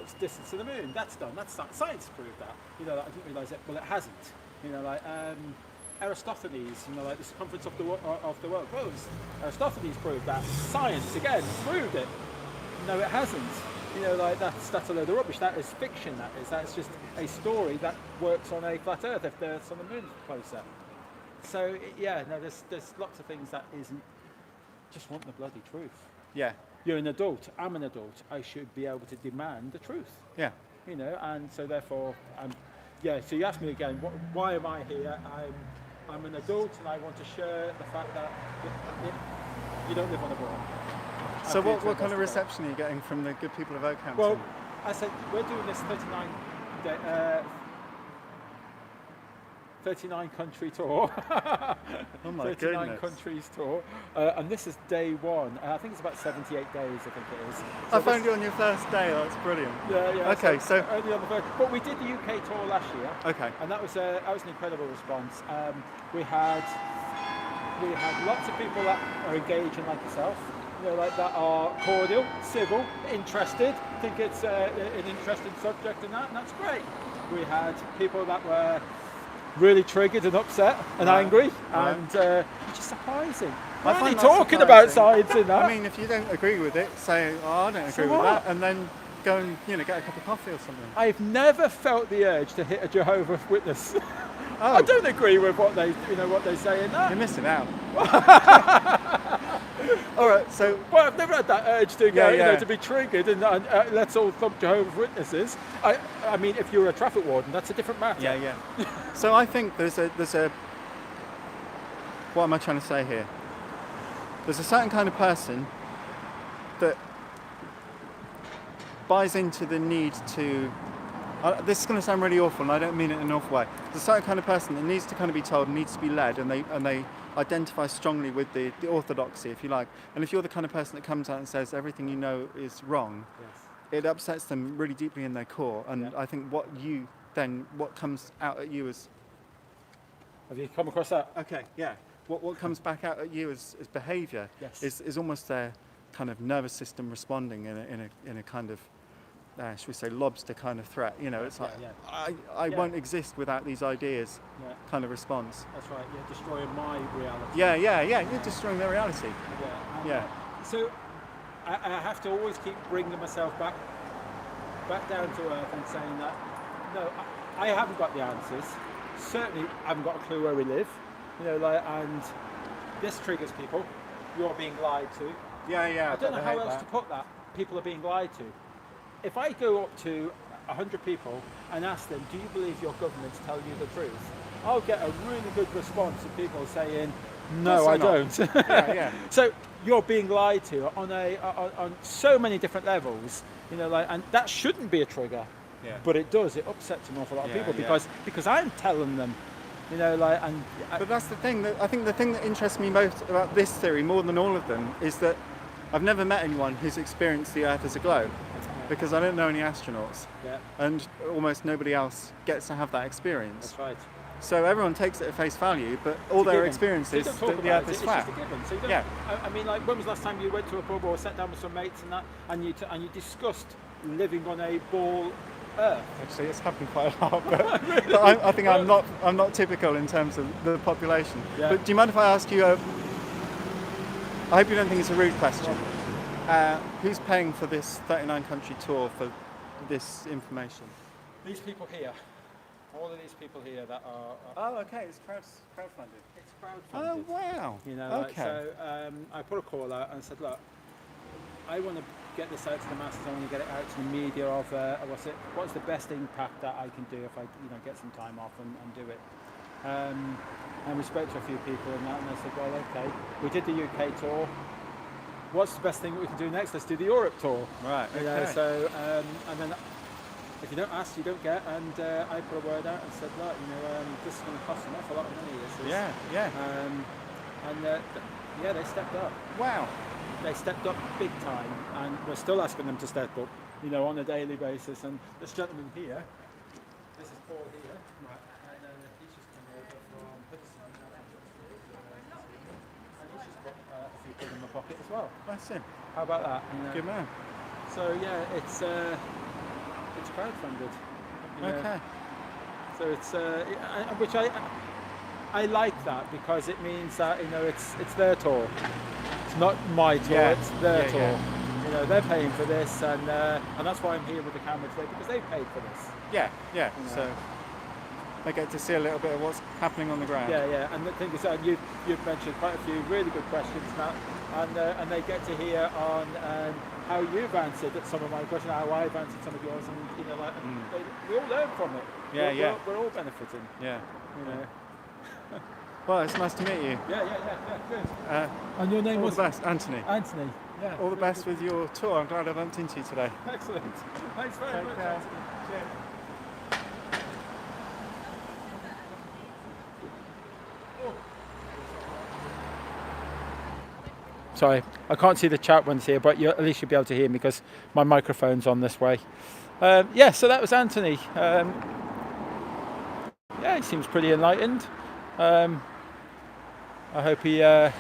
It's distance to the moon. That's done. Science proved that. I didn't realise it. Well, it hasn't. Aristophanes. The circumference of the world. Well, Aristophanes proved that. Science again proved it. No, it hasn't. That's a load of rubbish. That is fiction. That's just a story that works on a flat Earth if the sun and moon is closer. So there's lots of things that isn't. Just want the bloody truth. Yeah. You're an adult. I'm an adult. I should be able to demand the truth. Yeah. And so therefore, So you asked me again, why am I here? I'm an adult, and I want to share the fact that you don't live on a board. So what kind of reception are you getting from the good people of Okehampton? Well, I said we're doing this 39 country tour. Oh my 39 goodness. countries tour, and this is day one. I think it's about 78 days. I think it is. So I found you on your first day. That's brilliant. Yeah. Okay, so only on the first, but we did the UK tour last year. Okay. And that was an incredible response. We had lots of people that are engaging like yourself. That are cordial, civil, interested, think it's an interesting subject and that's great. We had people that were really triggered and upset and angry, and which is surprising. We're only talking about science in that. I mean, if you don't agree with it, say, I don't agree with that, and then go and get a cup of coffee or something. I've never felt the urge to hit a Jehovah's Witness. I don't agree with what they say in that. You're missing out. All right, so I've never had that urge to to be triggered and let's all thump Jehovah's Witnesses. I mean, if you're a traffic warden, that's a different matter. Yeah. So I think there's a. What am I trying to say here? There's a certain kind of person that buys into the need to. This is going to sound really awful, and I don't mean it in an awful way. There's a certain kind of person that needs to kind of be told, needs to be led, and they identify strongly with the orthodoxy, if you like. And if you're the kind of person that comes out and says everything you know is wrong, it upsets them really deeply in their core. And I think what comes out at you as... Have you come across that? Okay, yeah. What comes back out at you as behaviour is almost their kind of nervous system responding in a kind of... should we say lobster kind of threat? It's like I won't exist without these ideas kind of response. That's right. You're destroying my reality. Yeah. You're destroying their reality. So I have to always keep bringing myself back down to earth and saying that no, I haven't got the answers. Certainly, I haven't got a clue where we live. And this triggers people. You're being lied to. Yeah. I don't know how else to put that. People are being lied to. If I go up to 100 people and ask them, do you believe your governments tell you the truth? I'll get a really good response of people saying, no, I don't. Yeah. So you're being lied to on so many different levels, and that shouldn't be a trigger, but it does. It upsets an awful lot of people because I'm telling them, But that's the thing. I think the thing that interests me most about this theory, more than all of them, is that I've never met anyone who's experienced the Earth as a globe. Because I don't know any astronauts, and almost nobody else gets to have that experience. That's right. So everyone takes it at face value, but all their experience is that the Earth is flat. It's just a given. So I mean, when was the last time you went to a pub or sat down with some mates and you discussed living on a ball Earth? Actually, it's happened quite a lot, but, really? But I think I'm not typical in terms of the population. But do you mind if I ask you? I hope you don't think it's a rude question. Who's paying for this 39 country tour for this information? These people here, all of these people here that are. Oh, okay. It's crowdfunded. It's crowdfunded. Oh, wow. You know, okay. so I put a call out and said, look, I want to get this out to the masses. I want to get it out to the media of what's the best impact that I can do if I get some time off and do it. And we spoke to a few people and that, and they said, well, okay, we did the UK tour. What's the best thing that we can do next? Let's do the Europe tour. Right. Okay. You know, so and then if you don't ask, you don't get. And I put a word out and said, look, this is going to cost an awful lot of money. This is, Yeah. And they stepped up. Wow. They stepped up big time, and we're still asking them to step up, on a daily basis. And this gentleman here, this is Paul here, right, and he's just come over from Huddersfield, and he's just got a few quid in my pocket as well. That's it. How about that? Good man. So yeah, it's crowdfunded. Okay. So it's which I like that, because it means that it's their tour. It's not my tour, it's their tour. Yeah. They're paying for this, and that's why I'm here with the camera today, because they paid for this. Yeah. So they get to see a little bit of what's happening on the ground. Yeah. And the thing is, you've mentioned quite a few really good questions now, and they get to hear on how you've answered some of my questions, how I've answered some of yours, and we all learn from it. We're all benefiting. Yeah. Yeah. Well, it's nice to meet you. Yeah, good. And your name all was? the best, Anthony. Anthony, yeah. All the best with your tour. I'm glad I bumped into you today. Excellent. Thanks very much, Anthony. Cheers. Sorry, I can't see the chat ones here, but at least you'll be able to hear me because my microphone's on this way. So that was Anthony. He seems pretty enlightened. I hope he. You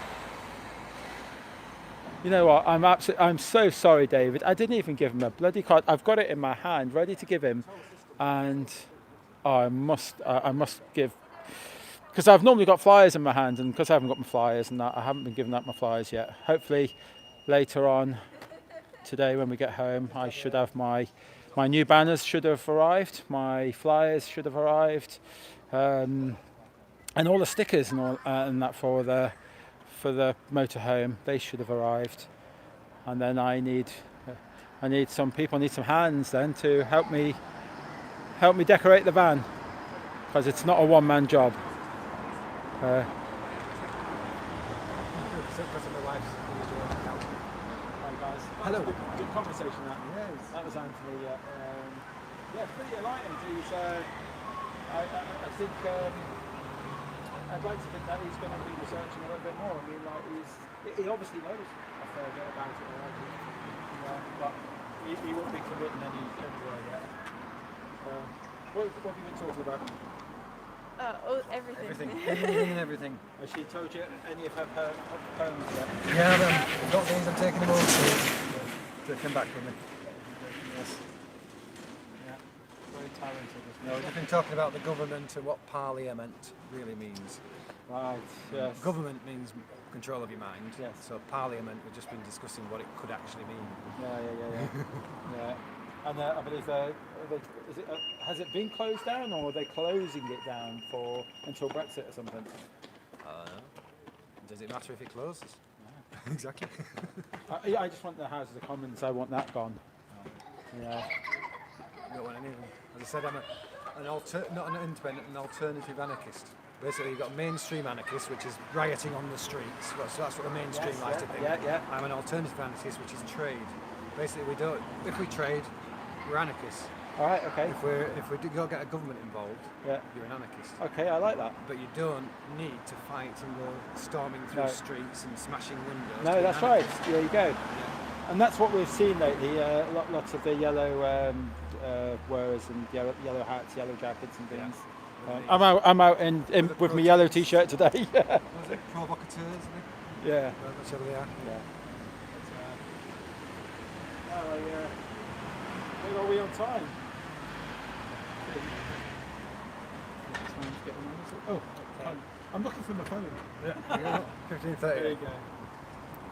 know what? I'm so sorry, David. I didn't even give him a bloody card. I've got it in my hand, ready to give him, and I must give, because I've normally got flyers in my hand, and because I haven't got my flyers and that, I haven't been giving out my flyers yet. Hopefully, later on today when we get home, I should have my new banners should have arrived, my flyers should have arrived. And all the stickers and all and that for the motorhome, they should have arrived. And then I need some people, I need some hands then to help me decorate the van, because it's not a one-man job. Hello. Good conversation that. Yes. That was Anthony. Pretty enlightened. He's. I think. I'd like to think that he's going to be researching a little bit more. I mean, he obviously knows a fair bit about it already, but he won't be committing anywhere yet. What have you been talking about? Everything. Anything and everything. Has she told you any of her poems yet? Yeah, I've got these. I'm taking them over to come back with me. Yes. Yeah. Very talented. We've been talking about the government and what parliament really means. Right, yes. Government means control of your mind. Yes. So parliament, we've just been discussing what it could actually mean. Yeah. And I believe, has it been closed down, or are they closing it down until Brexit or something? Does it matter if it closes? No. Exactly. I just want the Houses of Commons. I want that gone. Yeah. I don't want any of them. As I said, I'm not an independent, an alternative anarchist. Basically, you've got mainstream anarchists, which is rioting on the streets. So that's what the mainstream like to think. Yeah. I'm an alternative anarchist, which is trade. Basically, if we trade, we're anarchists. All right, okay. If we do go get a government involved, you're an anarchist. Okay, I like that. But you don't need to fight and go storming through streets and smashing windows. No, that's right. There you go. Yeah. And that's what we've seen lately. Lots of the yellow wearers and yellow hats, yellow jackets and things. Yeah. I'm out in with my yellow t-shirt today. Was it provocateurs? Yeah. Whichever they are. Yeah. Where are we on time? Oh, I'm looking for my phone. Yeah. 15:30. There you go.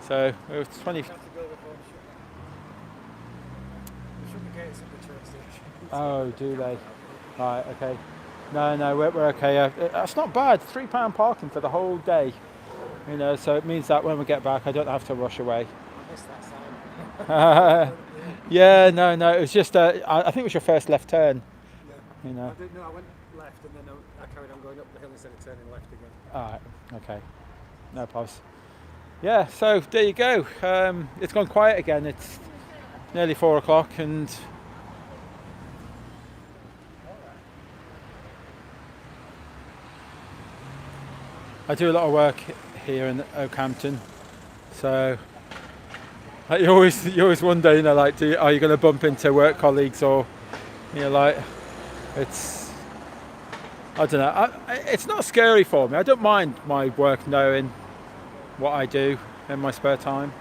So it was 20. gates at the train station. Oh, do they? Right, okay. No, we're okay. That's not bad. £3 parking for the whole day. You know, so it means that when we get back, I don't have to rush away. I missed that sign. Yeah, no, it was just, I think it was your first left turn. Yeah. You know. I went left and then I carried on going up the hill instead of turning left again. Alright, okay. No pause. Yeah, so there you go. It's gone quiet again. It's nearly 4 o'clock and I do a lot of work here in Okehampton, so you always wonder, you know, like, are you going to bump into work colleagues, or, you know, like, I don't know. It's not scary for me. I don't mind my work knowing what I do in my spare time,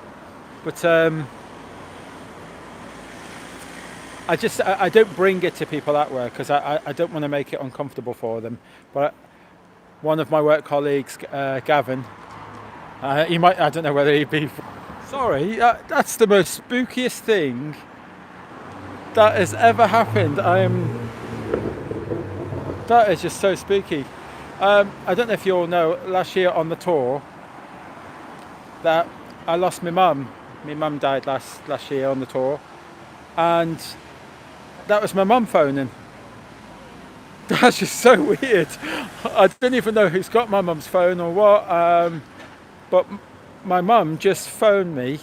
but I don't bring it to people at work because I don't want to make it uncomfortable for them. But one of my work colleagues, Gavin, he might, I don't know whether he'd be sorry, that's the most spookiest thing that has ever happened. That is just so spooky. I don't know if you all know, last year on the tour that I lost my mum. My mum died last year on the tour, and that was my mum phoning. That's just so weird. I don't even know who's got my mum's phone or what, but my mum just phoned me,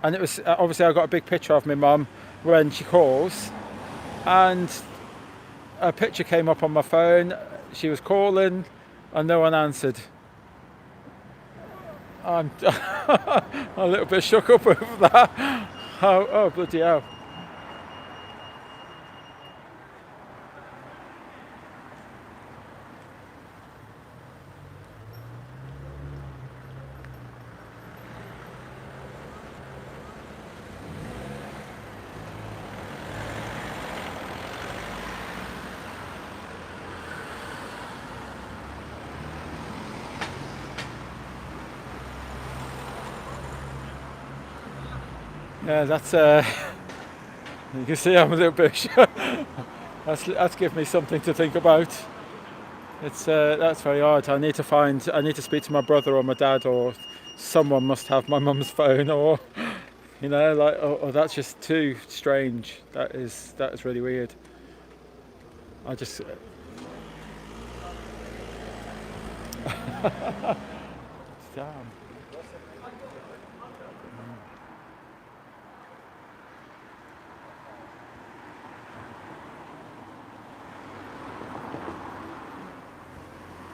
and it was obviously I got a big picture of my mum when she calls, and a picture came up on my phone. She was calling and no one answered. I'm a little bit shook up over that. Oh bloody hell. Yeah, that's you can see I'm a little bit that's given me something to think about. It's that's very odd. I need to speak to my brother or my dad, or someone must have my mum's phone, or, you know, like, or that's just too strange. That is really weird. I just damn.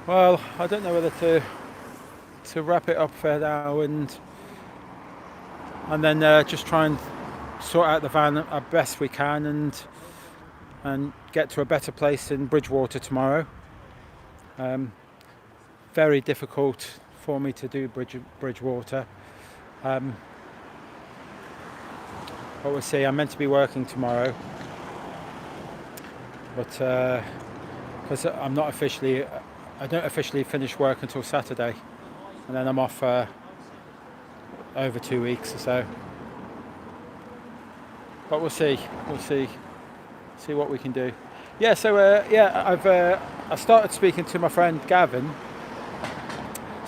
Well, I don't know whether to wrap it up for now and then just try and sort out the van as best we can and get to a better place in Bridgewater tomorrow. Very difficult for me to do Bridgewater. But we'll see. I'm meant to be working tomorrow, but because I don't officially finish work until Saturday, and then I'm off over 2 weeks or so. But we'll see what we can do. Yeah, so I started speaking to my friend Gavin.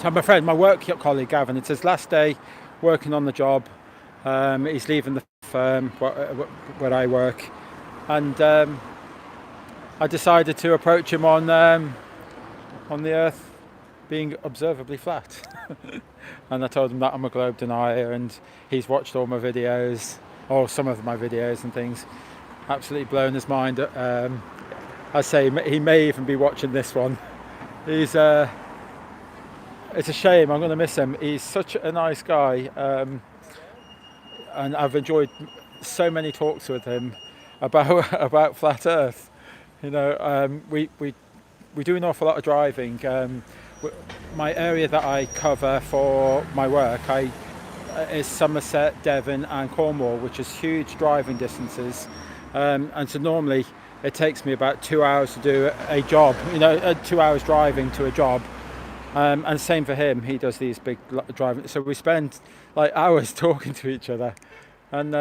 So my work colleague Gavin. It's his last day working on the job. He's leaving the firm where I work, and I decided to approach him on the Earth being observably flat. And I told him that I'm a globe denier, and he's watched all my videos, or some of my videos and things. Absolutely blown his mind. I say he may even be watching this one. It's a shame. I'm going to miss him. He's such a nice guy, and I've enjoyed so many talks with him about flat Earth. You know, we do an awful lot of driving. My area that I cover for my work is Somerset, Devon and Cornwall, which is huge driving distances. And so normally it takes me about 2 hours to do a job, 2 hours driving to a job. And same for him, he does these big driving. So we spend like hours talking to each other. And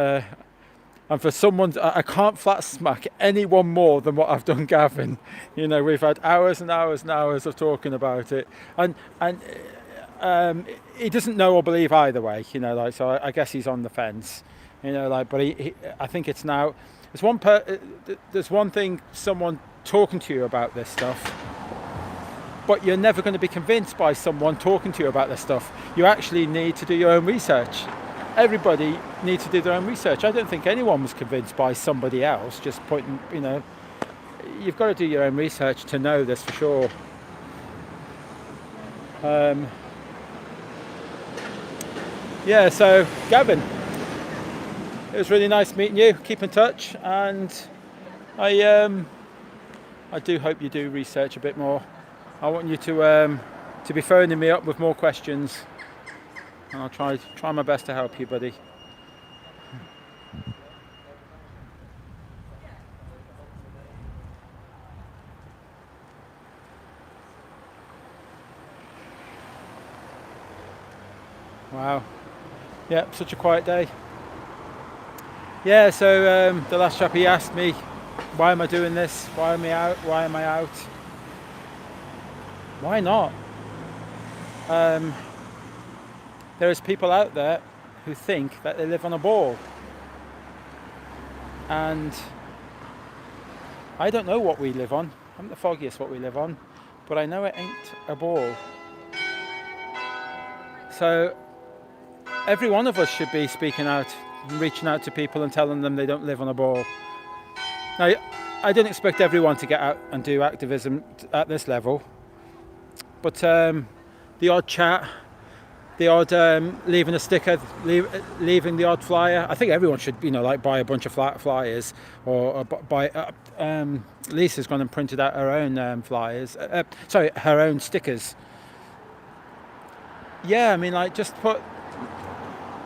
And for someone, I can't flat smack anyone more than what I've done Gavin. You know, we've had hours and hours and hours of talking about it, and he doesn't know or believe either way. You know, like, so I guess he's on the fence. You know, like, but I think it's now. There's one thing, someone talking to you about this stuff, but you're never going to be convinced by someone talking to you about this stuff. You actually need to do your own research. Everybody needs to do their own research. I don't think anyone was convinced by somebody else just pointing, you know. You've got to do your own research to know this for sure. Yeah, so Gavin, it was really nice meeting you. Keep in touch, and I do hope you do research a bit more. I want you to be phoning me up with more questions, and I'll try my best to help you, buddy. Wow. Yeah, such a quiet day. Yeah, so the last chap, he asked me, why am I doing this? Why am I out? Why am I out? Why not? There's people out there who think that they live on a ball. And I don't know what we live on. I'm the foggiest what we live on, but I know it ain't a ball. So every one of us should be speaking out, reaching out to people and telling them they don't live on a ball. Now, I don't expect everyone to get out and do activism at this level, but the odd chat, the odd leaving a sticker, leaving the odd flyer. I think everyone should, you know, like buy a bunch of flyers, or buy. Lisa's gone and printed out her own flyers. Her own stickers. Yeah, I mean, like, just put.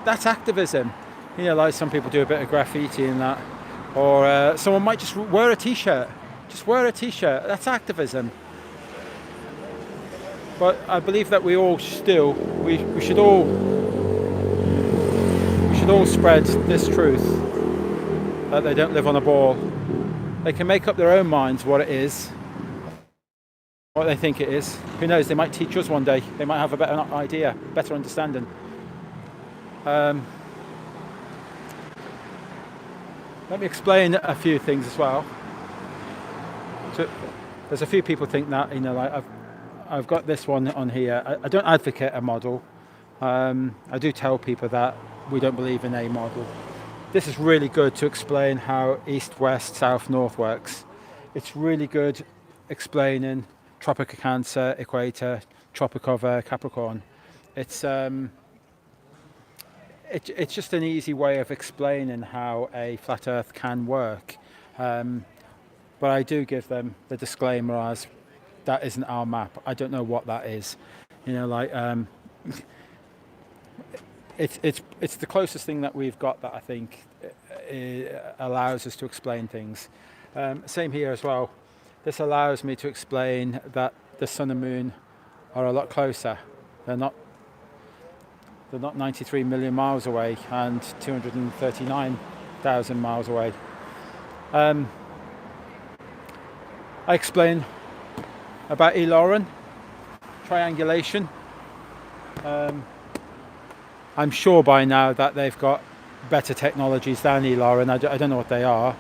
That's activism. You know, like some people do a bit of graffiti and that, or someone might just wear a t-shirt. Just wear a t-shirt. That's activism. But I believe that we should all spread this truth, that they don't live on a ball. They can make up their own minds what it is, what they think it is. Who knows? They might teach us one day. They might have a better idea, better understanding. Let me explain a few things as well. So, there's a few people think that, you know, like I've got this one on here. I don't advocate a model. I do tell people that we don't believe in a model. This is really good to explain how east, west, south, north works. It's really good explaining Tropic of Cancer, Equator, Tropic of Capricorn. It's just an easy way of explaining how a flat Earth can work. But I do give them the disclaimer as that isn't our map. I don't know what that is. You know, like it's the closest thing that we've got that I think allows us to explain things. Same here as well. This allows me to explain that the sun and moon are a lot closer. They're not 93 million miles away and 239,000 miles away. I explain about Eloran, triangulation. I'm sure by now that they've got better technologies than Eloran. I don't know what they are.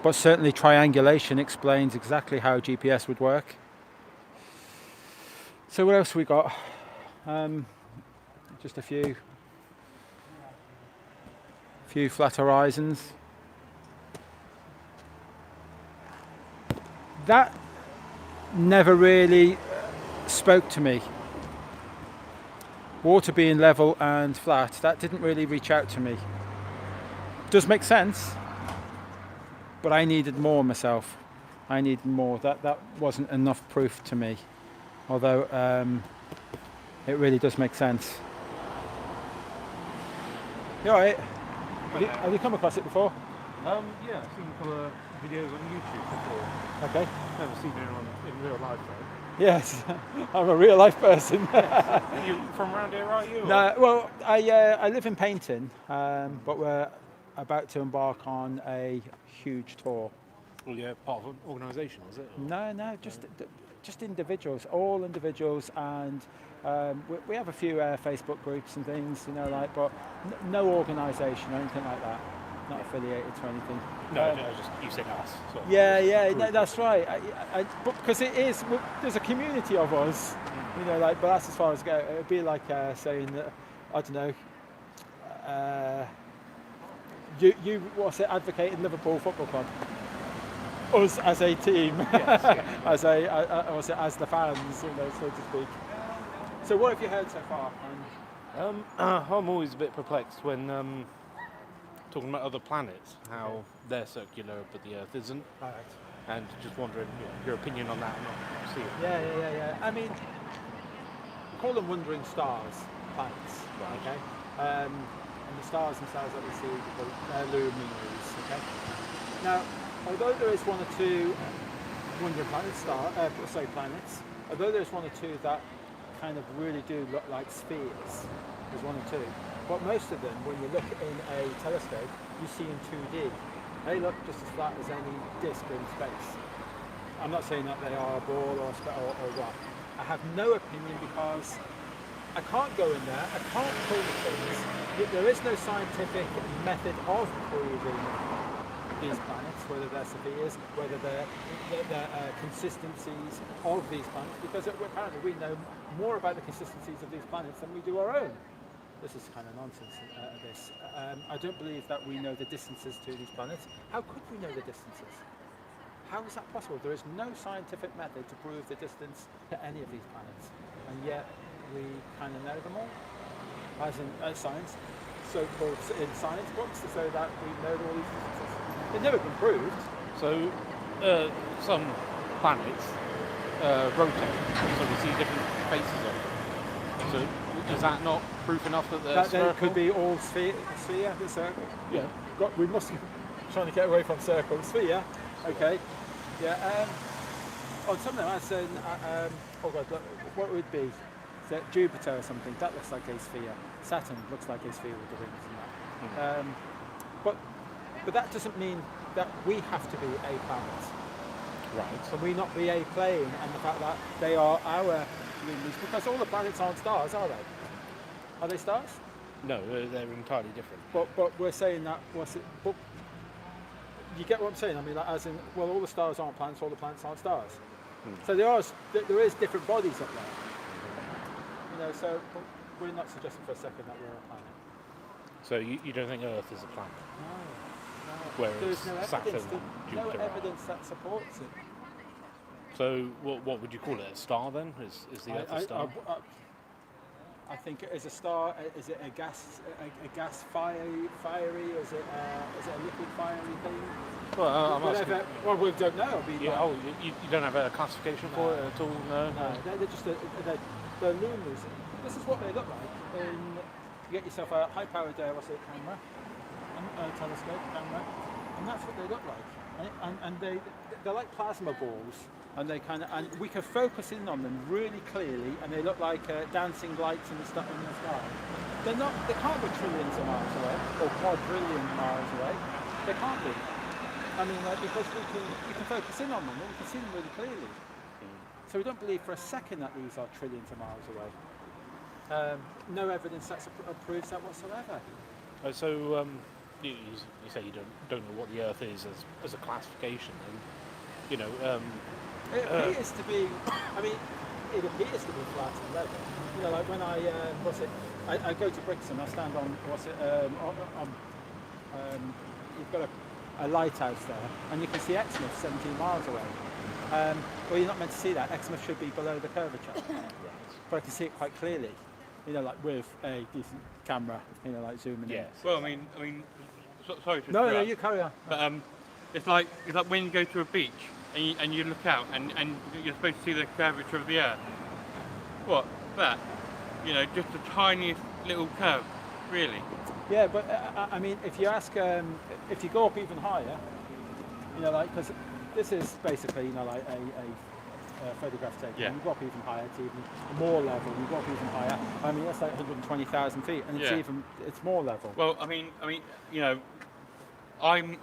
But certainly triangulation explains exactly how GPS would work. So what else we got? Just a few flat horizons. That never really spoke to me. Water being level and flat, that didn't really reach out to me. Does make sense, but I needed more myself. I needed more. That wasn't enough proof to me. Although it really does make sense. You alright? Have you come across it before? Yeah, I've seen a couple of videos on YouTube before. Okay. Never seen anyone in real life though. Yes, I'm a real life person. You from around here, are you? No, well, I live in Paynton, but we're about to embark on a huge tour. Well, yeah, part of an organisation, is it? No, just individuals, all individuals, and we have a few Facebook groups and things, you know, like, but no organisation or anything like that. Not affiliated to anything. No, just you said us. So Yeah, no, that's right. But because there's a community of us, you know, like, but that's as far as go. It'd be like saying that, I don't know, you what's it, advocating Liverpool Football Club. Us as a team, as as the fans, you know, so to speak. So what have you heard so far? I'm always a bit perplexed when talking about other planets, how they're circular but the Earth isn't, Right. and just wondering your opinion on that. Not see it. Yeah. I mean, we call them wandering stars, planets, okay? And the stars themselves that we see, they're luminaries, okay? Now, although there is one or two wandering planets, planets, although there's one or two that kind of really do look like spheres, there's one or two, but most of them, when you look in a telescope, you see in 2D. They look just as flat as any disk in space. I'm not saying that they are a ball or what. I have no opinion because I can't go in there, I can't prove things. There is no scientific method of proving these planets, whether they're spheres, whether they're consistencies of these planets, because apparently we know more about the consistencies of these planets than we do our own. This is kind of nonsense, this. I don't believe that we know the distances to these planets. How could we know the distances? How is that possible? There is no scientific method to prove the distance to any of these planets, and yet we kind of know them all, as in science, so-called in science books, so that we know all these distances. They've never been proved. So some planets rotate, so we see different faces of them. So is that not proof enough that they're circle? That could be all sphere, the circle. Yeah. We must be trying to get away from circle. Sphere, okay. Yeah. On some of them, I said, oh God, look, what would it be? Is that Jupiter or something? That looks like a sphere. Saturn looks like a sphere with the rings and that. But that doesn't mean that we have to be a planet. Right. Can we not be a plane, and the fact that they are our luminaries, because all the planets aren't stars, are they? Are they stars? No, they're entirely different. But we're saying that, but you get what I'm saying? I mean, like, as in, well, all the stars aren't planets, all the planets aren't stars. So there is different bodies up there. You know, so we're not suggesting for a second that we're a planet. So you don't think Earth is a planet? No. Whereas There's no Saturn, evidence, Jupiter no are. evidence that supports it. So what would you call it? A star then? Is the Earth a star? I think it is a star. Is it a gas fiery? Is it a liquid fiery thing? Well, I'm Whatever. asking. Well, we don't know. You don't have a classification for it at all? No. They're just they're luminaries. This is what they look like. You get yourself a high-powered camera, a telescope camera, and that's what they look like. And they're like plasma balls, and we can focus in on them really clearly, and they look like dancing lights in the sky. They can't be trillions of miles away or quadrillion miles away. They can't be. I mean, because we can focus in on them, and we can see them really clearly. So we don't believe for a second that these are trillions of miles away. No evidence that proves that whatsoever. So you say you don't know what the Earth is as a classification, and you know. It appears to be. I mean, it appears to be flat and level. You know, like when I go to Brixton, I stand on you've got a lighthouse there, and you can see Exmouth 17 miles away. Well, you're not meant to see that. Exmouth should be below the curvature, but I can see it quite clearly. You know, like with a decent camera. You know, like zooming in. Well, I mean, sorry to No, interrupt, you carry on. But it's like when you go to a beach and you look out and you're supposed to see the curvature of the Earth. What? That? You know, just the tiniest little curve, really. Yeah, but I mean, if you ask, if you go up even higher, You know, like, because this is basically, you know, like a photograph taken. Yeah. You go up even higher, it's even more level. You go up even higher. I mean, that's like 120,000 feet, and it's more level. Well, I mean, you know, I'm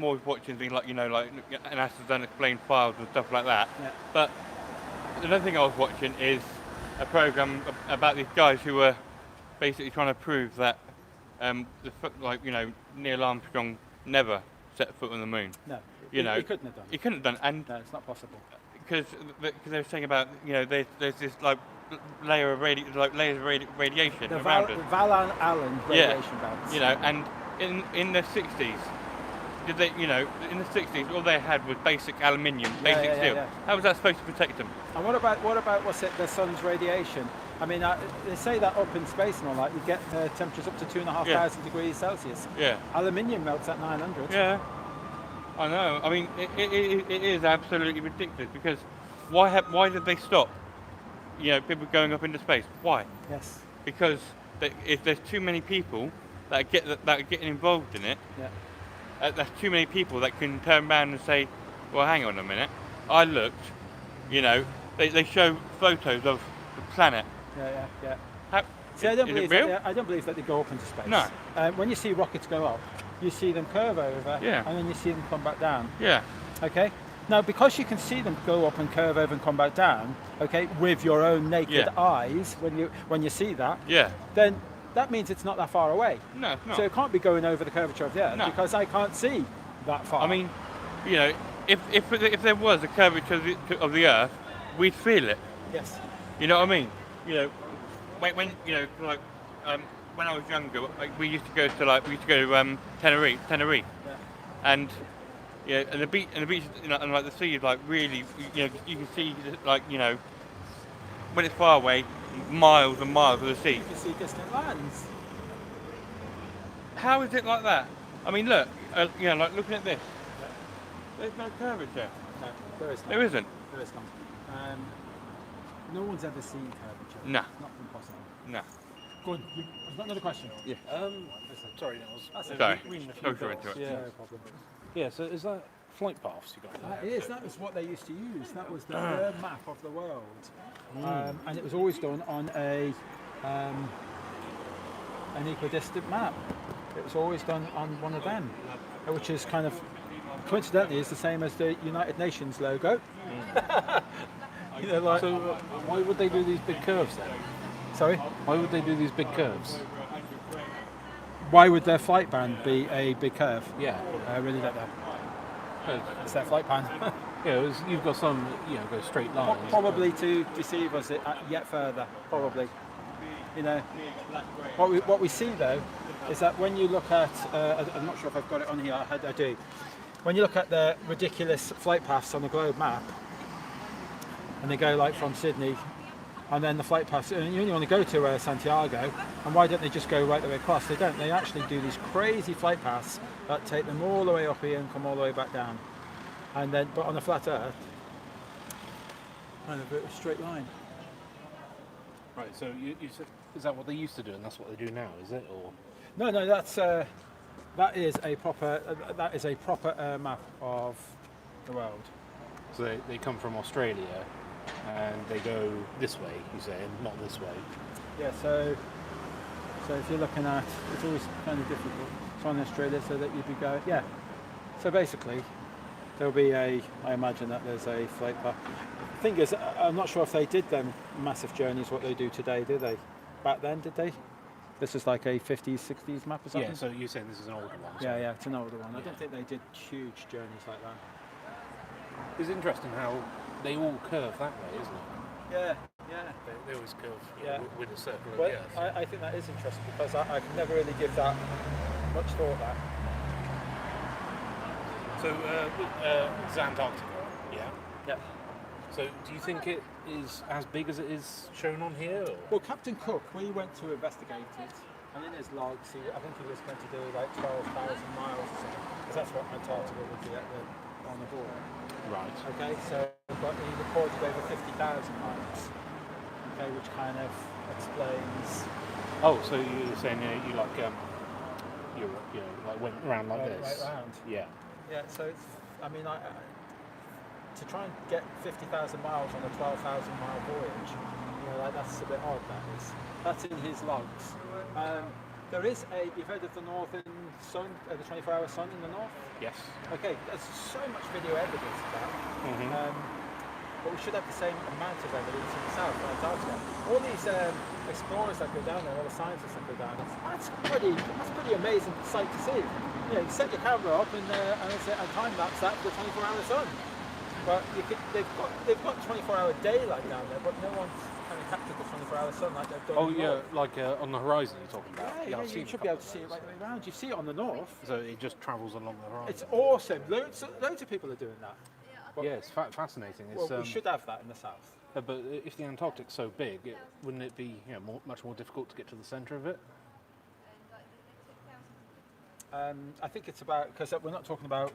always watching things like, you know, like NASA's unexplained files and stuff like that. Yeah. But another thing I was watching is a program about these guys who were basically trying to prove that, Neil Armstrong never set foot on the moon. No, you know, he couldn't have done. He couldn't have done, and no, it's not possible. Because they were saying about, you know, there's this like layers of radiation The around it. Val Allen radiation bands. You know, and in the 60s, in the 60s, all they had was basic aluminium, basic steel. Yeah. How was that supposed to protect them? And what about the sun's radiation? I mean, they say that up in space and all that, you get temperatures up to 2,500 degrees Celsius. Yeah. Aluminium melts at 900. Yeah. I know. I mean, it is absolutely ridiculous because why did they stop? You know, people going up into space. Why? Yes. Because if there's too many people that are getting involved in it, there's too many people that can turn around and say, well, hang on a minute, I looked. You know, they show photos of the planet. Yeah. See, I don't believe that they go up into space. No. When you see rockets go up, you see them curve over, and then you see them come back down. Yeah. Okay. Now, because you can see them go up and curve over and come back down, okay, with your own naked eyes, when you see that, then that means it's not that far away. No, it's not. So it can't be going over the curvature of the Earth because I can't see that far. I mean, you know, if there was a curvature of the Earth, we'd feel it. Yes. You know what I mean? You know, when you know, like when I was younger, like, we used to go to Tenerife, and and the beach, you know, and like the sea is like really, you know, you can see like, you know, when it's far away, miles and miles of the sea. You can see distant lands. How is it like that? I mean, look, you know, like looking at this, there's no curvature. No, there isn't. There isn't. There is none. No one's ever seen curvature. No. It's not impossible. No. Go on. You've got another question? Yeah. Sorry, Niels. Sorry. Reading a few Sorry to bits. interrupt. Yeah, no problem. Yeah, so is that flight paths you got there? That was what they used to use. That was the map of the world. And it was always done on an equidistant map. It was always done on one of them, which is kind of, coincidentally, is the same as the United Nations logo. You know, like, So why would they do these big curves then? sorry? Why would they do these big curves? Why would their flight band be a big curve? Yeah. I really don't know. Uh, It's their flight band. Yeah, you've got some, you know, go straight lines. Probably to deceive us yet further, probably. You know, what we see though is that when you look at, I'm not sure if I've got it on here, I do. When you look at the ridiculous flight paths on the globe map, and they go like from Sydney, and then the flight paths, and you only want to go to Santiago, and why don't they just go right the way across? They don't. They actually do these crazy flight paths that take them all the way up here and come all the way back down. And then, but on a flat Earth, kind of a straight line. Right, so you said, is that what they used to do and that's what they do now, is it? Or No, that is a proper map of the world. so they come from Australia and they go this way, you say, and not this way. Yeah, so if you're looking at, it's always kind of difficult. So on Australia, so that you'd be going, yeah. So basically, there'll be I imagine that there's a flight path. The thing is, I'm not sure if they did them massive journeys, what they do today, do they? Back then, did they? This is like a 50s, 60s map or something? Yeah, so you're saying this is an older one. So Yeah, it's an older one. I don't think they did huge journeys like that. It's interesting how they all curve that way, isn't it? Yeah. They always curve Yeah. with a circle of Well, the Earth. I think that is interesting because I can never really give that much thought that. So, it's Antarctica, yeah? Yeah. So, do you think it is as big as it is shown on here? Or? Well, Captain Cook, we went to investigate it, and in his logs, I think he was going to do like 12,000 miles or something, because that's what Antarctica would be on the border. Right. Okay, so but he recorded over 50,000 miles, okay, which kind of explains. Oh, so you're saying you like you know, like went around like this? Right round. Yeah. Yeah, so it's, I mean, to try and get 50,000 miles on a 12,000 mile voyage, you know, like, that's a bit odd, that is. That's in his logs. There is you've heard of the Northern Sun, the 24-hour sun in the north? Yes. Okay, there's so much video evidence of that. But we should have the same amount of evidence in the south, in Antarctica. All these explorers that go down there, all the scientists that go down, that's pretty amazing sight to see. You know, you set your camera up and time lapse that for the 24-hour sun. But they've got 24-hour daylight down there, but no one's kind of captured the 24-hour sun like they've done. Oh yeah, like on the horizon you're talking about. Yeah, I've seen you should be able to see it right the way around. You see it on the north. So it just travels along the horizon. It's awesome. Loads of people are doing that. Yeah, it's fascinating. It's, Well, we should have that in the south. but if the Antarctic's so big, wouldn't it be much more difficult to get to the centre of it? I think it's about, because we're not talking about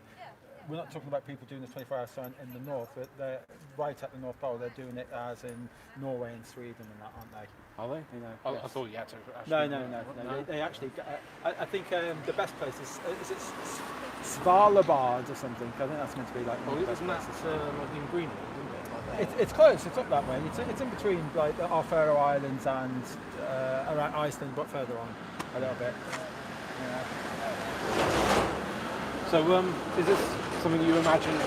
people doing this 24-hour sun in the north. They're right at the North Pole. They're doing it as in Norway and Sweden and that, aren't they? Are they? You know, I yes. thought you had to. Actually No. They actually. I think the best place is it Svalbard or something. I think that's meant to be like one of the best Isn't that places. like in Greenland, isn't it? Like that? It's close. It's up that way. It's in between like our Faroe Islands and around Iceland, but further on a little bit. Yeah. So is this something you imagine?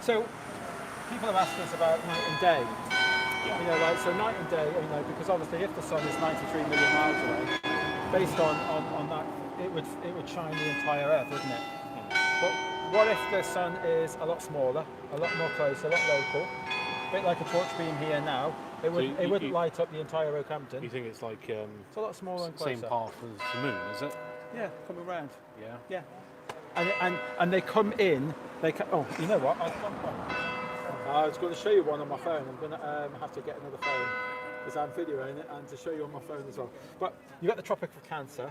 So people have asked us about night and day. Yeah. You know, like, so night and day, you know, because obviously if the sun is 93 million miles away, based on that, it would shine the entire Earth, wouldn't it? But what if the sun is a lot smaller, a lot more close, a lot local, a bit like a torch beam here now? It wouldn't light up the entire Okehampton. You think it's like It's a lot smaller and closer. same path as the moon, is it? Yeah, coming round. Yeah. Yeah. And they come in. Oh, you know what? I was going to show you one on my phone. I'm going to have to get another phone because I'm videoing it and to show you on my phone as well. But you've got the Tropic of Cancer,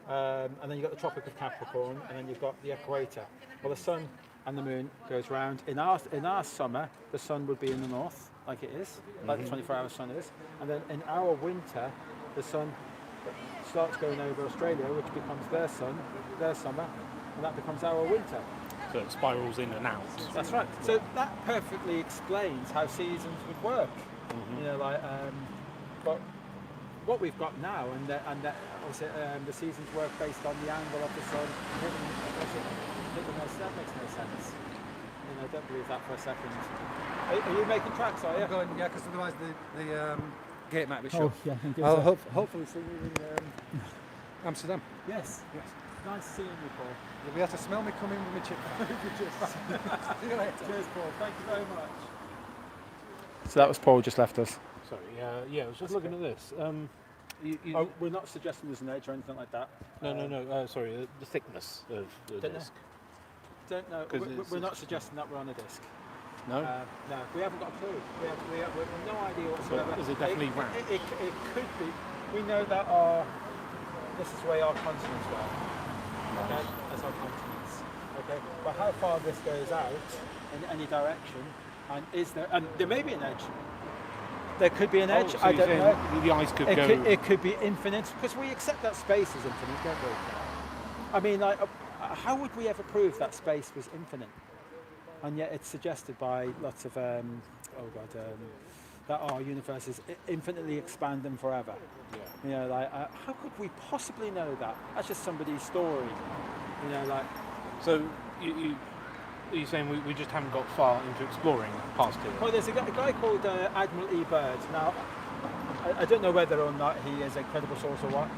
and then you've got the Tropic of Capricorn, and then you've got the equator. Well, the sun and the moon goes round. In our summer, the sun would be in the north, like it is, like the 24-hour sun is. And then in our winter, the sun starts going over Australia, which becomes their sun, their summer, and that becomes our winter. So it spirals in and out. That's right. So that perfectly explains how seasons would work. You know, like, but what we've got now, and obviously the seasons work based on the angle of the sun hitting us. That makes no sense. You know, don't believe that for a second. Are you making tracks? Are you? I'm going, yeah, because otherwise the gate might be shut. Oh, yeah. I'll hopefully see you in Amsterdam. Yes. Nice seeing you, Paul. You'll be able to smell me coming with my chip. See you later. Cheers, Paul. Thank you very much. So that was Paul just left us. Sorry, I was just looking at this. We're not suggesting there's an edge or anything like that. No. Sorry, the thickness of the disc. Don't know. We're not suggesting that we're on a disc. No? No, we haven't got a clue. We have no idea whatsoever. Is it definitely round? It could be. We know that this is the way our continents work. Okay, that's our continents. Okay, but how far this goes out in any direction, and there may be an edge. There could be an edge. So I don't know. The eyes could go. It could be infinite because we accept that space is infinite, don't we? I mean, like, how would we ever prove that space was infinite? And yet it's suggested by lots of that our universe is infinitely expanding forever. Yeah. You know, like, how could we possibly know that? That's just somebody's story. You know, like. So you're saying we just haven't got far into exploring past here? Well, there's a guy called Admiral E. Bird. Now, I don't know whether or not he is a credible source or what.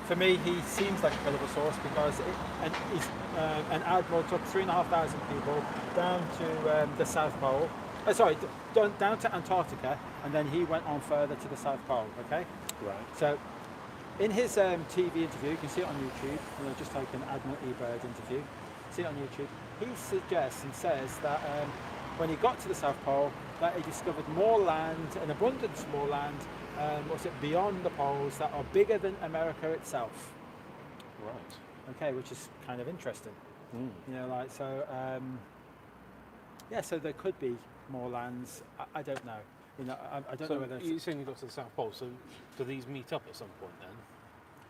For me, he seems like a credible source because an admiral took 3,500 people down to the South Pole. Down to Antarctica, and then he went on further to the South Pole. Okay. Right. So, in his TV interview, you can see it on YouTube. You know, just type in Admiral E. Bird interview. See it on YouTube. He suggests and says that when he got to the South Pole, that he discovered more land, an abundance more land, beyond the poles that are bigger than America itself. Right. Okay, which is kind of interesting. You know, like, so. So there could be more lands. I don't know. You know, I don't know whether. You're saying you got to the South Pole, so do these meet up at some point then?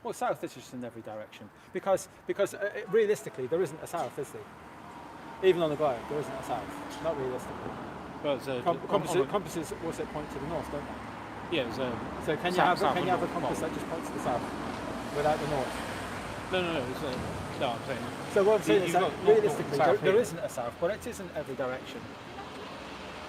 Well, south is just in every direction because realistically there isn't a south, is there? Even on the globe, there isn't a south. Not realistically. Well, so Compasses also point to the north, don't they? yeah, so So South can you have a and compass north. that just points to the south without the north? no, I'm saying. So what I'm saying You've is that got north, realistically south there here. isn't a south, but it isn't every direction.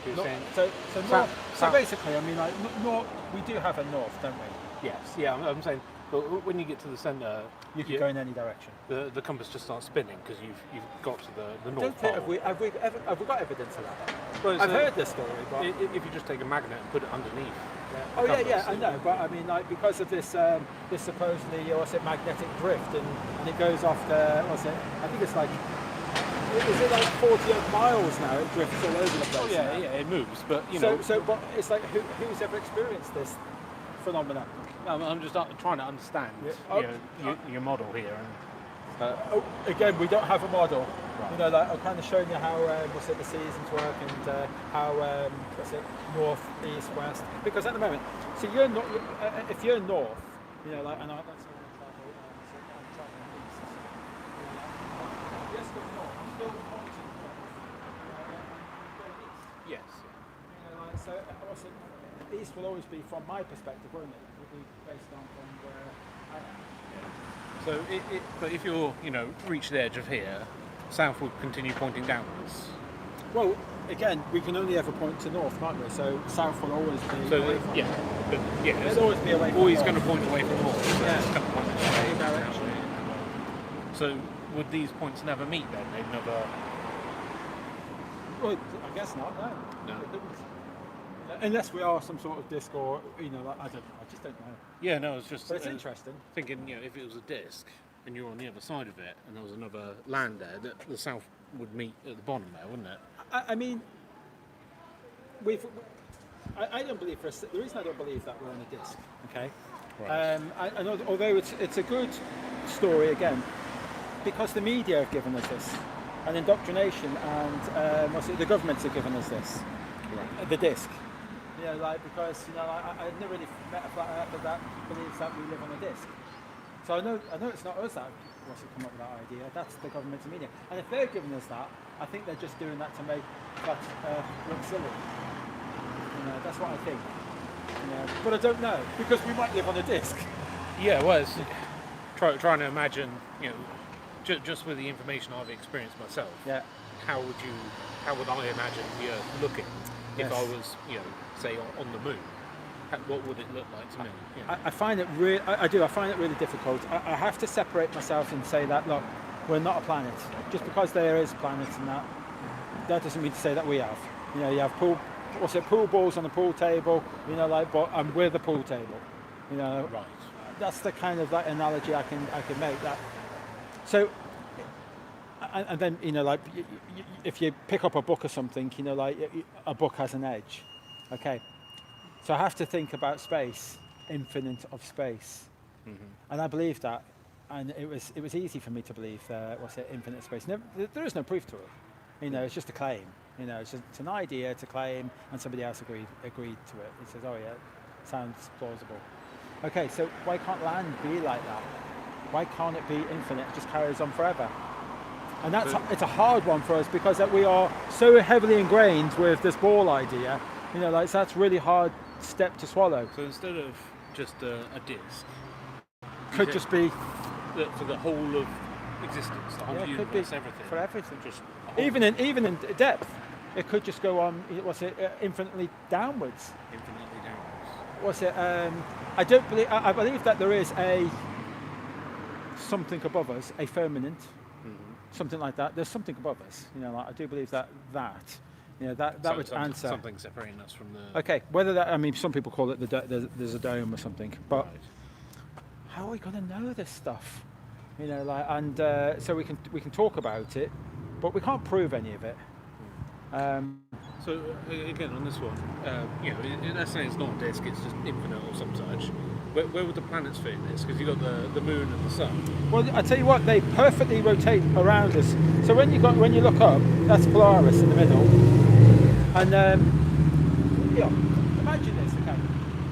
You're Not- saying so south- north, so south. basically, I mean, like north, we do have a north, don't we? yes, yeah. I'm saying, but when you get to the centre, You can go in any direction. the compass just starts spinning because you've got to the I north don't think, pole. have we got evidence of that? Well, I've so heard this story, but if you just take a magnet and put it underneath. oh yeah, compass, I know, but I mean, like because of this, this supposedly magnetic drift, and it goes off the I think it's like, is it like 40 odd miles now? It drifts all over the place. Oh yeah, now. yeah, it moves, but you So, know. but it's like who's ever experienced this phenomenon? I'm just trying to understand Yeah. your model here. And, Again, we don't have a model. Right. You know, like I'm kind of showing you how the seasons work and how north, east, west. Because at the moment, so you're not. If you're north, you know, like, and that's all I'm traveling east. Yes, go north. I'm still pointing north. Going east. yes. You know, like, so also, east will always be, from my perspective, won't it? Will be based on from where I am. So, but if you're, reach the edge of here, south will continue pointing downwards. Well, again, we can only ever point to north, can't we? So south will always be So, away from it's It'll always be away from always north. going to point away from north. So Yeah. it's going to point Any away direction. So, would these points never meet then? They'd never. Well, I guess not, no. No. It couldn't. Unless we are some sort of disc or, like, I just don't know. Yeah, no, it's just But it's interesting. thinking, if it was a disc and you're on the other side of it and there was another land there, that the south would meet at the bottom there, wouldn't it? I mean, I don't believe the reason I don't believe that we're on a disc, okay? Right. And although it's a good story again, because the media have given us this, and indoctrination, and the governments have given us this, Right. the disc. Because I've never really met a flat earther that believes that we live on a disc. So I know it's not us that come up with that idea. That's the government and media. And if they're giving us that, I think they're just doing that to make flat Earth look silly. That's what I think. But I don't know, because we might live on a disc. Yeah, well, it's trying to imagine, just with the information I've experienced myself. Yeah. How would I imagine the Earth looking if Yes. I was, say on the moon? What would it look like to me? I find it I find it really difficult. I have to separate myself and say that, look, we're not a planet. Just because there is planets and that doesn't mean to say that we have. You have pool balls on the pool table, and we're the pool table. Right. That's the kind of that analogy I can make. That. So, and then if you pick up a book or something, a book has an edge. Okay. So I have to think about space, infinite of space, and I believe that. And it was easy for me to believe infinite space. There is no proof to it. It's just a claim. It's an idea to claim, and somebody else agreed to it. It says, oh yeah, sounds plausible. Okay, so why can't land be like that? Why can't it be infinite? It just carries on forever. And it's a hard one for us because that we are so heavily ingrained with this ball idea. So that's really hard step to swallow. So instead of just a disc, Could just be for the whole of existence, the whole it could universe, be everything. for everything. Just a whole Even in depth, it could just go on. Infinitely downwards? infinitely downwards. I believe that there is something above us, a firmament, something like that. There's something above us. I do believe that So would answer. something separating us from the. Okay, whether that some people call it there's a dome or something, but Right. how are we going to know this stuff? So we can talk about it, but we can't prove any of it. So again, on this one, let's say it's not a disk; it's just infinite or some such. Where would the planets fit in this? Because you've got the moon and the sun. Well, I tell you what, they perfectly rotate around us. So when you look up, that's Polaris in the middle, and imagine this. Okay,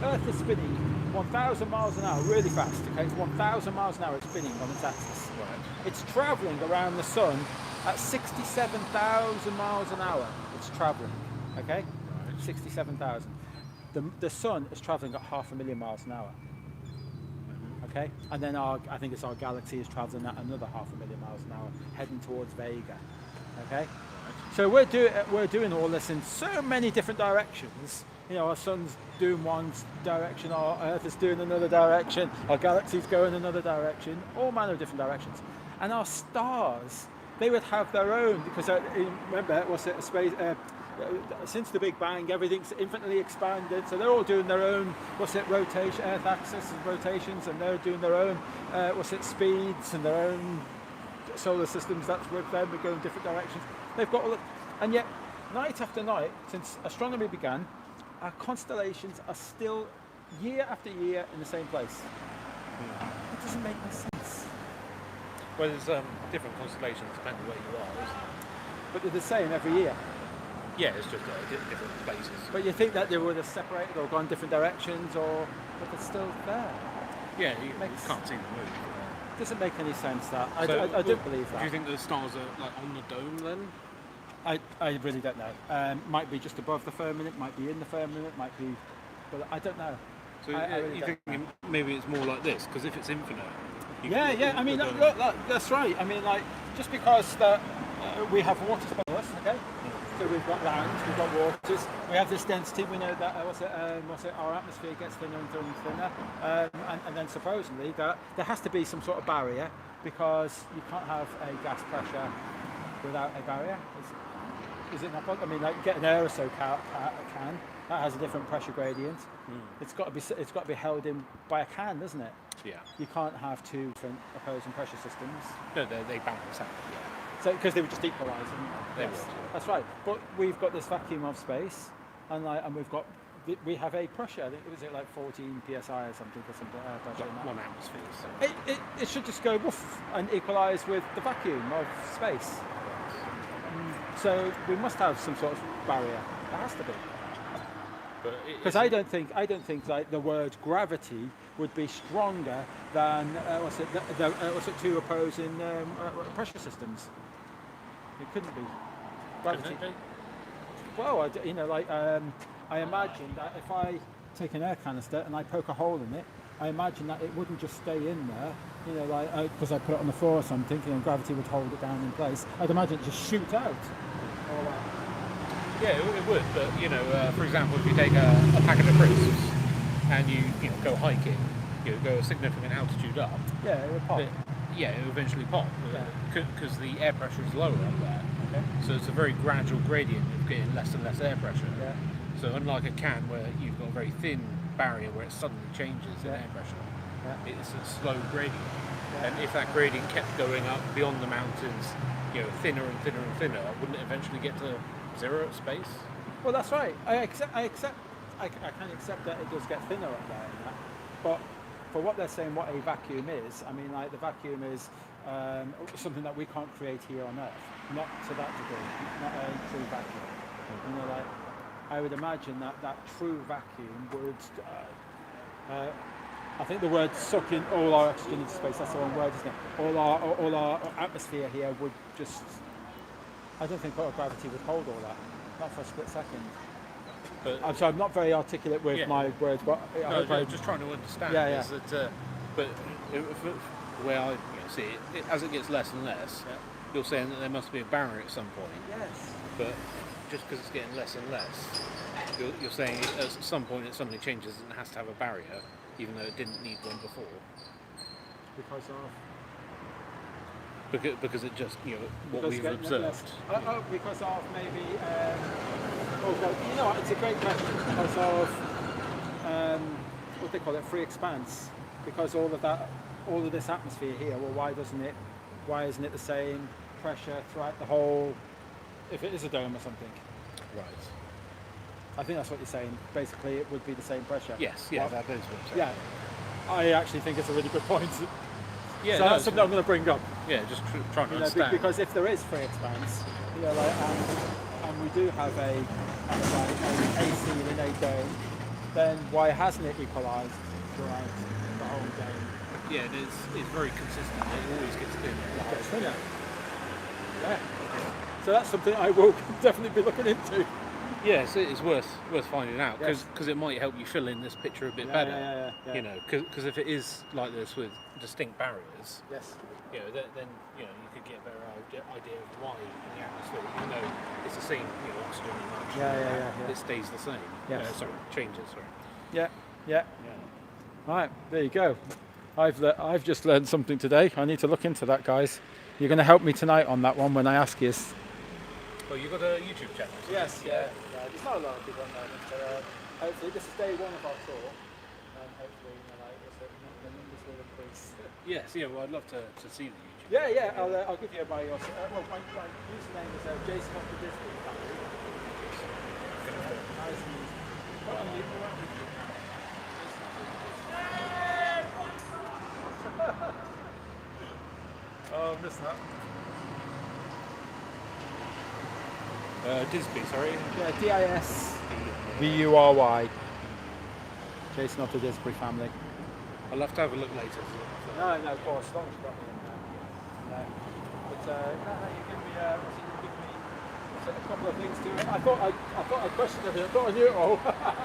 Earth is spinning 1,000 miles an hour, really fast. Okay, it's 1,000 miles an hour. It's spinning on its axis. Right. It's travelling around the sun At 67,000 miles an hour, it's travelling. Okay, 67,000. The sun is travelling at 500,000 miles an hour. Okay, and then I think it's our galaxy is travelling at another 500,000 miles an hour, heading towards Vega. Okay, so we're doing all this in so many different directions. You know, our sun's doing one direction, our Earth is doing another direction, our galaxy's going another direction, all manner of different directions. And our stars, they would have their own, because remember, what's it, space? Since the Big Bang, everything's infinitely expanded, so they're all doing their own, rotation, Earth axis rotations, and they're doing their own, speeds and their own solar systems. That's with them. We're going different directions. They've got all of, and yet, night after night, since astronomy began, our constellations are still, year after year, in the same place. It doesn't make any sense. Well, there's different constellations depending where you are, isn't it? But they're the same every year. Yeah, it's just different places. But you think that they would have separated or gone different directions, but they're still there. Yeah, you can't see them move. Doesn't make any sense, that. I don't believe that. Do you think the stars are like on the dome then? I really don't know. Might be just above the firmament, might be in the firmament, might be, but I don't know. So really you think maybe it's more like this, because if it's infinite... I mean, look, that's right. I mean, like, just because we have water below us, okay? So we've got land, we've got waters, we have this density, we know that, our atmosphere gets thinner and thinner and thinner, and then supposedly that there has to be some sort of barrier, because you can't have a gas pressure without a barrier. Is it not? I mean, like, get an aerosol can that has a different pressure gradient. It's got to be held in by a can, doesn't it? Yeah. You can't have two different opposing pressure systems. No, they balance out. Yeah. So because they would just equalise. They would. That's right. But we've got this vacuum of space, and we have a pressure. I think was it like 14 psi or something pressure. One atmosphere. So. It should just go woof and equalise with the vacuum of space. So we must have some sort of barrier. There has to be. Because I don't think like the word gravity would be stronger than two opposing pressure systems. It couldn't be. Gravity. Well, I imagine that if I take an air canister and I poke a hole in it, I imagine that it wouldn't just stay in there. You know, because I put it on the floor or something, and gravity would hold it down in place. I'd imagine it just shoot out. Yeah, it would, but for example, if you take a packet of crisps and you go hiking, go a significant altitude up. Yeah, it would pop. It will eventually pop because the air pressure is lower up there. Okay. So it's a very gradual gradient of getting less and less air pressure. Yeah. So unlike a can where you've got a very thin barrier where it suddenly changes in air pressure, it's a slow gradient. Yeah. And if that gradient kept going up beyond the mountains, thinner and thinner and thinner, wouldn't it eventually get to zero at space? Well, that's right. I can accept that it does get thinner up there, but for what they're saying, what a vacuum is, I mean, like the vacuum is something that we can't create here on Earth, not to that degree, not a true vacuum. Like I would imagine that true vacuum would. I think the word suck in all our oxygen into space. That's the wrong word, isn't it? All our atmosphere here would just. I don't think gravity would hold all that, not for a split second. But I'm sorry, I'm not very articulate with my words, but I'm just trying to understand. Is that, but the way I see it, as it gets less and less, you're saying that there must be a barrier at some point. Yes. But just because it's getting less and less, you're saying at some point it suddenly changes and it has to have a barrier, even though it didn't need one before. Because of. Because it just, what we've observed. Because of maybe, it's a great question. Because of, what they call it, free expanse. Because all of this atmosphere here, well, why isn't it the same pressure throughout the whole, if it is a dome or something? Right. I think that's what you're saying. Basically, it would be the same pressure. Yes, that is what I'm saying. Yeah. I actually think it's a really good point. Yeah, so that's something I'm going to bring up. Yeah, just trying to understand. Because if there is free expanse, and we do have a ceiling, a dome, then why hasn't it equalised throughout the whole dome? Yeah, it's very consistent. It always gets thinner. It gets thinner. Yeah. So that's something I will definitely be looking into. Yes, it's worth finding out Yes. because it might help you fill in this picture a bit Yeah, better. yeah. You know, because if it is like this with distinct barriers, Yes. you know, then you know you could get a better idea of why in the atmosphere, even though it's the same, you know, oxygen and nitrogen, Yeah. it stays the same. Yes. Sorry, changes. Sorry. Yeah. Right, there you go. I've just learned something today. I need to look into that, guys. You're going to help me tonight on that one when I ask you. Well, you've got a YouTube channel. Yes, yeah. There's not a lot of people on there, but hopefully this is day one of our tour, and hopefully the numbers will increase. Yes, yeah. Well, I'd love to see the YouTube. Yeah. I'll give you my my username is Jason of the Disbury family. Nice and easy. What on you? Oh, I missed that. Disbury, sorry. Yeah, DISBURY. Jason of the Disbury family. I'll have to have a look later. No, of course, as long as you've got me in there. No. But you give me a couple of things to it. I thought I questioned everything. I thought I knew it all.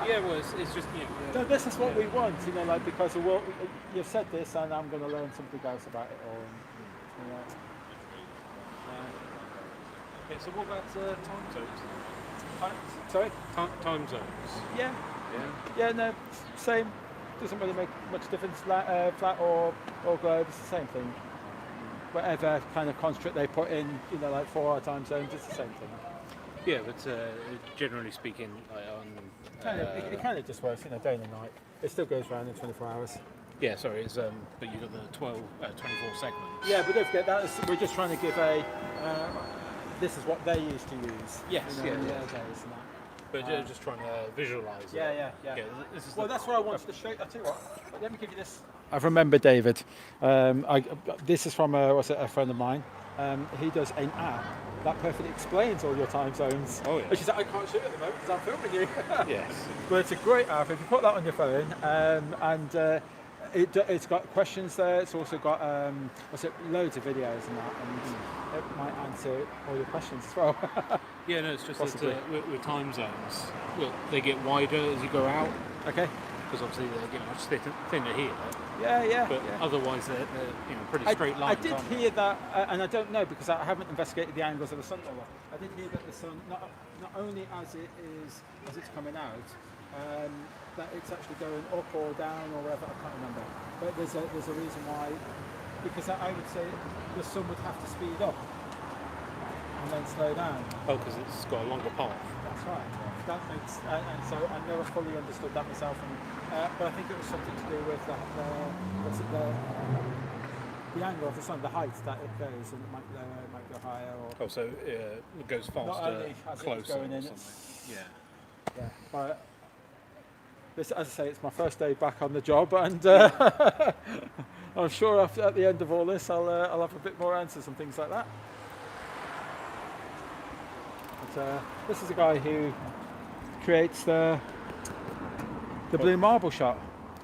Yeah, well, it's just you know. No, this is what we want, you know, like because of what you've said this, and I'm going to learn something else about it all. And, you know. Yeah, so what about time zones? Sorry? Time zones. Yeah. Yeah. No, same. Doesn't really make much difference. Flat or globe, it's the same thing. Whatever kind of construct they put in, you know, like 4 hour time zones, it's the same thing. Yeah, but generally speaking, like on It kind of just works, you know, day and night. It still goes around in 24 hours. yeah, sorry, it's but you've got the 24 segments. Yeah, but don't forget we're just trying to give a. This is what they used to use. Yes, you know, yeah. in their days and that. But just trying to visualise it. Yeah. This is Well, that's what I wanted to show you. I'll tell you what. Let me give you this. I remember David. This is from a friend of mine. He does an app that perfectly explains all your time zones. Oh, yeah. Which is I can't show you at the moment because I'm filming you. Yes. But it's a great app. If you put that on your phone, and it's got questions there. It's also got loads of videos and that, and it might answer all your questions as well. Yeah, no, it's just Possibly. that with time zones, well, they get wider as you go out Okay. because obviously they get much thinner here. Yeah. But otherwise they're pretty straight I lines. did aren't they? hear that, and I don't know because I haven't investigated the angles of the sun. I did hear that the sun, not only as it's coming out, that it's actually going up or down or wherever. I can't remember. But there's a reason why, because I would say the sun would have to speed up and then slow down. Oh, because it's got a longer path. That's right. That makes, and so I never fully understood that myself. But I think it was something to do with the angle of the sun, the height that it goes, and it might lower, it might go higher. Or Oh, so it goes faster, not only as closer, it's going in, or something. it's, Yeah. But this, as I say, it's my first day back on the job, and I'm sure at the end of all this, I'll have a bit more answers and things like that. But this is a guy who creates the blue marble shot.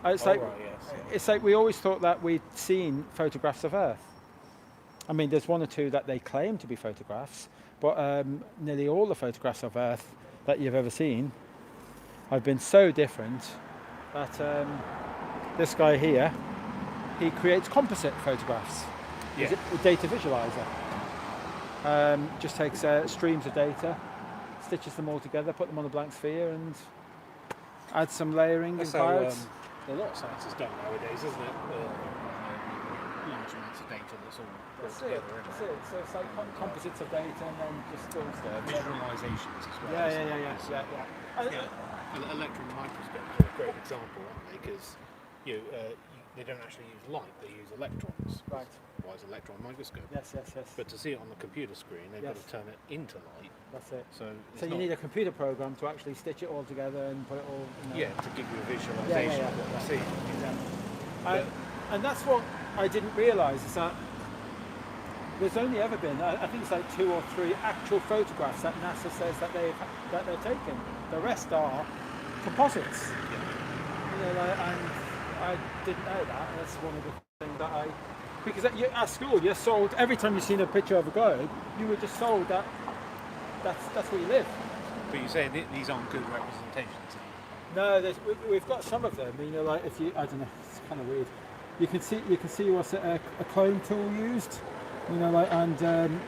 It's like right, yes. it's like we always thought that we'd seen photographs of Earth. I mean, there's one or two that they claim to be photographs, but nearly all the photographs of Earth that you've ever seen have been so different that this guy here, he creates composite photographs. Yeah. Is it a data visualizer? Just takes streams of data, stitches them all together, put them on a blank sphere, and adds some layering That's and how clouds. a lot of science is done nowadays, isn't it? Large amounts of data that's all brought That's together. it. That's it. So it's like composites of data, and then just still stuff. Visualizations as well. Yeah. isn't it? And- Electron microscopes are a great example, aren't they? Because they don't actually use light; they use electrons. Right. Why is electron microscope? Yes. But to see it on the computer screen, they've got Yes. to turn it into light. That's it. So So you need a computer program to actually stitch it all together and put it all. to give you a visualization of what you see. And that's what I didn't realise is that there's only ever been, I think it's like 2 or 3 actual photographs that NASA says that they're taking. The rest are composites. You know, and I didn't know that. That's one of the things that I because at school you're sold, every time you've seen a picture of a globe, you were just sold that that's where you live. But you say these aren't good representations. No, we've got some of them. You know, like if you, I don't know, it's kind of weird. You can see what's a clone tool used. You know, like, and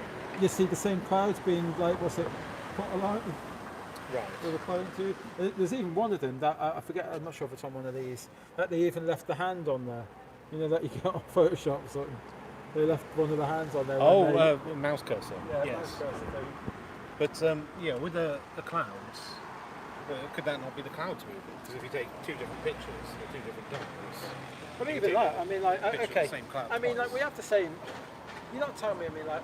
you see the same clouds being like, what's it, put along with a clone tool. There's even one of them that I forget. I'm not sure if it's on one of these. That they even left the hand on there. You know, that you get on Photoshop or something. They left one of the hands on there. Oh, mouse cursor. Yeah, yes. mouse cursor. But yeah, with the clouds, could that not be the clouds moving? Because if you take two different pictures or two different numbers, But even that, I mean, like, picture of the okay, same cloud I mean, like, twice. we have the same. You're not telling me. I mean, like,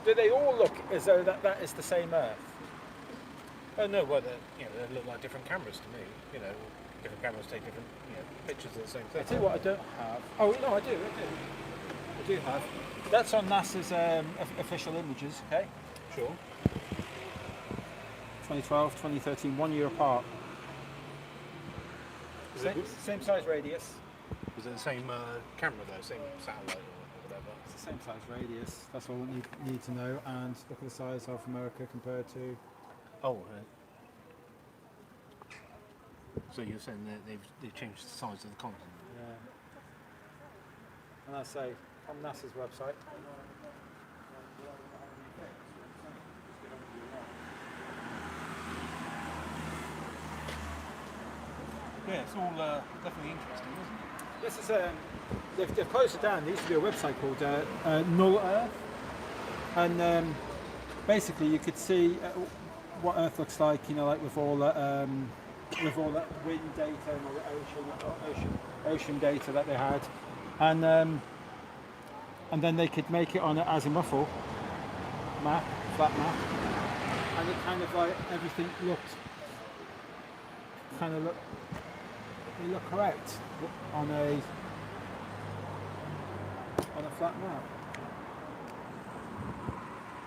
do they all look as though that is the same Earth? Oh no, well, they look like different cameras to me. You know, different cameras take different pictures of the same I thing. tell you what, I don't have. Oh no, I do have. That's on NASA's official images. Okay. Sure. 2012, 2013, 1 year apart. Is it- Same size radius. Was it the same camera though, same satellite or whatever? It's the same size radius. That's all we need to know. And look at the size of America compared to. Oh. So you're saying that they've changed the size of the continent? Yeah. And I say on NASA's website. Yeah, it's all definitely interesting, isn't it? This is they've closed it down. There used to be a website called Null Earth, and basically you could see what Earth looks like. You know, like with all that wind data and all the ocean data that they had, and then they could make it on an azimuthal map, flat map, and it kind of like everything looked correct on a flat map.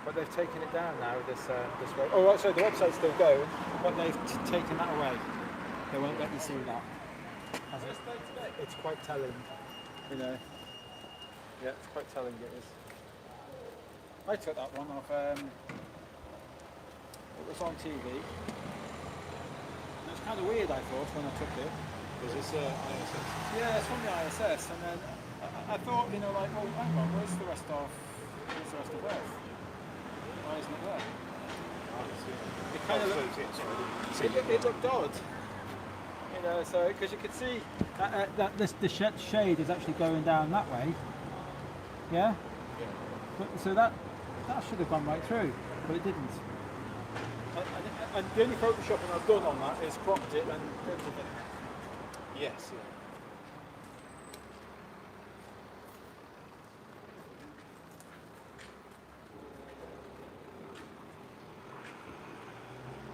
But they've taken it down now. This way. Oh, right, so the website's still going, but they've taken that away. They won't let you see that. It's quite telling, you know. Yeah, it's quite telling. It is. I took that one off. It was on TV. It was kind of weird, I thought, when I took it. Was this ISS? Yeah, it's from the ISS, and then I thought, you know, like, well, hang on, where's the rest of Earth? Why isn't it there? It kind of looked, it looked odd, you know. So because you could see that the shade is actually going down that way, yeah. But, so that should have gone right through, but it didn't. And the only photoshopping I've done on that is cropped it and printed it. Yes. Yeah.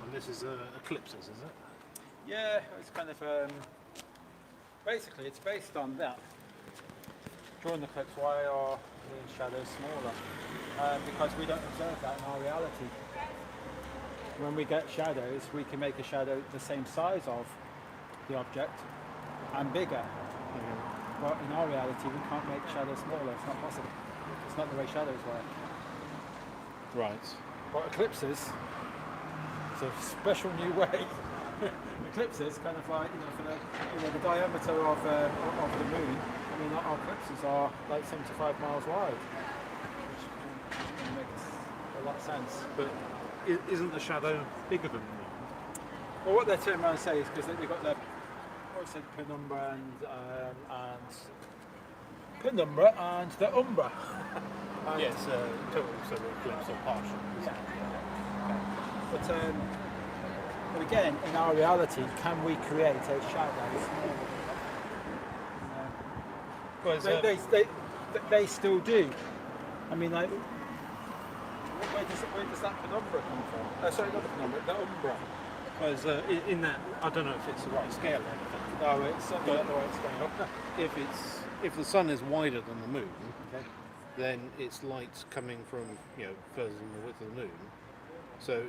And this is eclipses, is it? Yeah, it's kind of basically it's based on that. During the eclipse, why are the shadows smaller? Because we don't observe that in our reality. When we get shadows, we can make a shadow the same size of the object and bigger. But in our reality, we can't make shadows smaller. It's not possible. It's not the way shadows work. Right. But eclipses, it's a special new way. Eclipses, kind of like, you know, for the diameter of the moon. I mean, our eclipses are like 75 miles wide, which makes a lot of sense. But isn't the shadow bigger than the moon? Well, what they're turning around to say is because they've got their penumbra and the umbra. Yes, total solar eclipse or partial. Yeah. But again, in our reality, can we create a shadow smaller? They still do. I mean, like, where does that penumbra come from? Sorry, not the penumbra, the umbra. Because in that, I don't know if it's the right scale or anything. No, it's certainly not the right scale. If the sun is wider than the moon, Okay. then its light's coming from further than the width of the moon. So,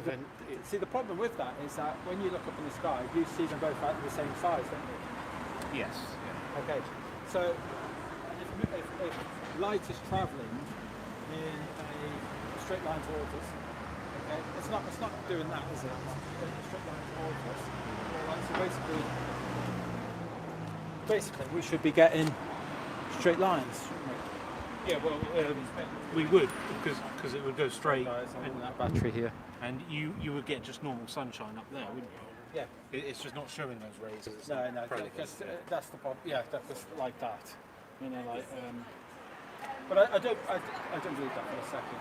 then See, the problem with that is that when you look up in the sky, you see them both at the same size, don't you? yes. Okay, so if light is travelling in a straight line towards us, okay, it's not doing that, is it? It's a straight line towards us. Right, so basically, we should be getting straight lines, shouldn't we? Yeah, well, we would, because it would go straight. And that battery here. And you would get just normal sunshine up there, wouldn't you? Yeah. It's just not showing those rays. It's No, not prevalent. because that's the problem. Yeah, that's just like that. You know, like. But I don't believe that for a second.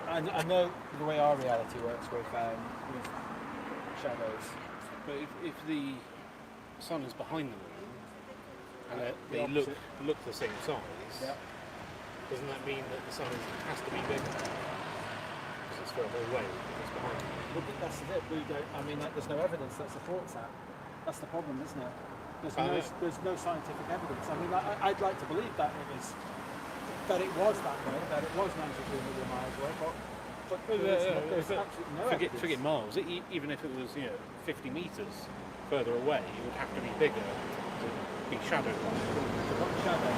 I know the way our reality works with shadows. But if the sun is behind the moon and they opposite. look the same size, Yeah. doesn't that mean that the sun has to be bigger? Because it's further away. If it's behind. Well, that's it. We don't. I mean, there's no evidence that supports that. That's the problem, isn't it? There's no scientific evidence. I mean, I'd like to believe that it was that way, that it was 93 million miles away, but there's absolutely no evidence. Forget miles. Even if it was 50 meters further away, it would have to be bigger to be shadowed. What shadow?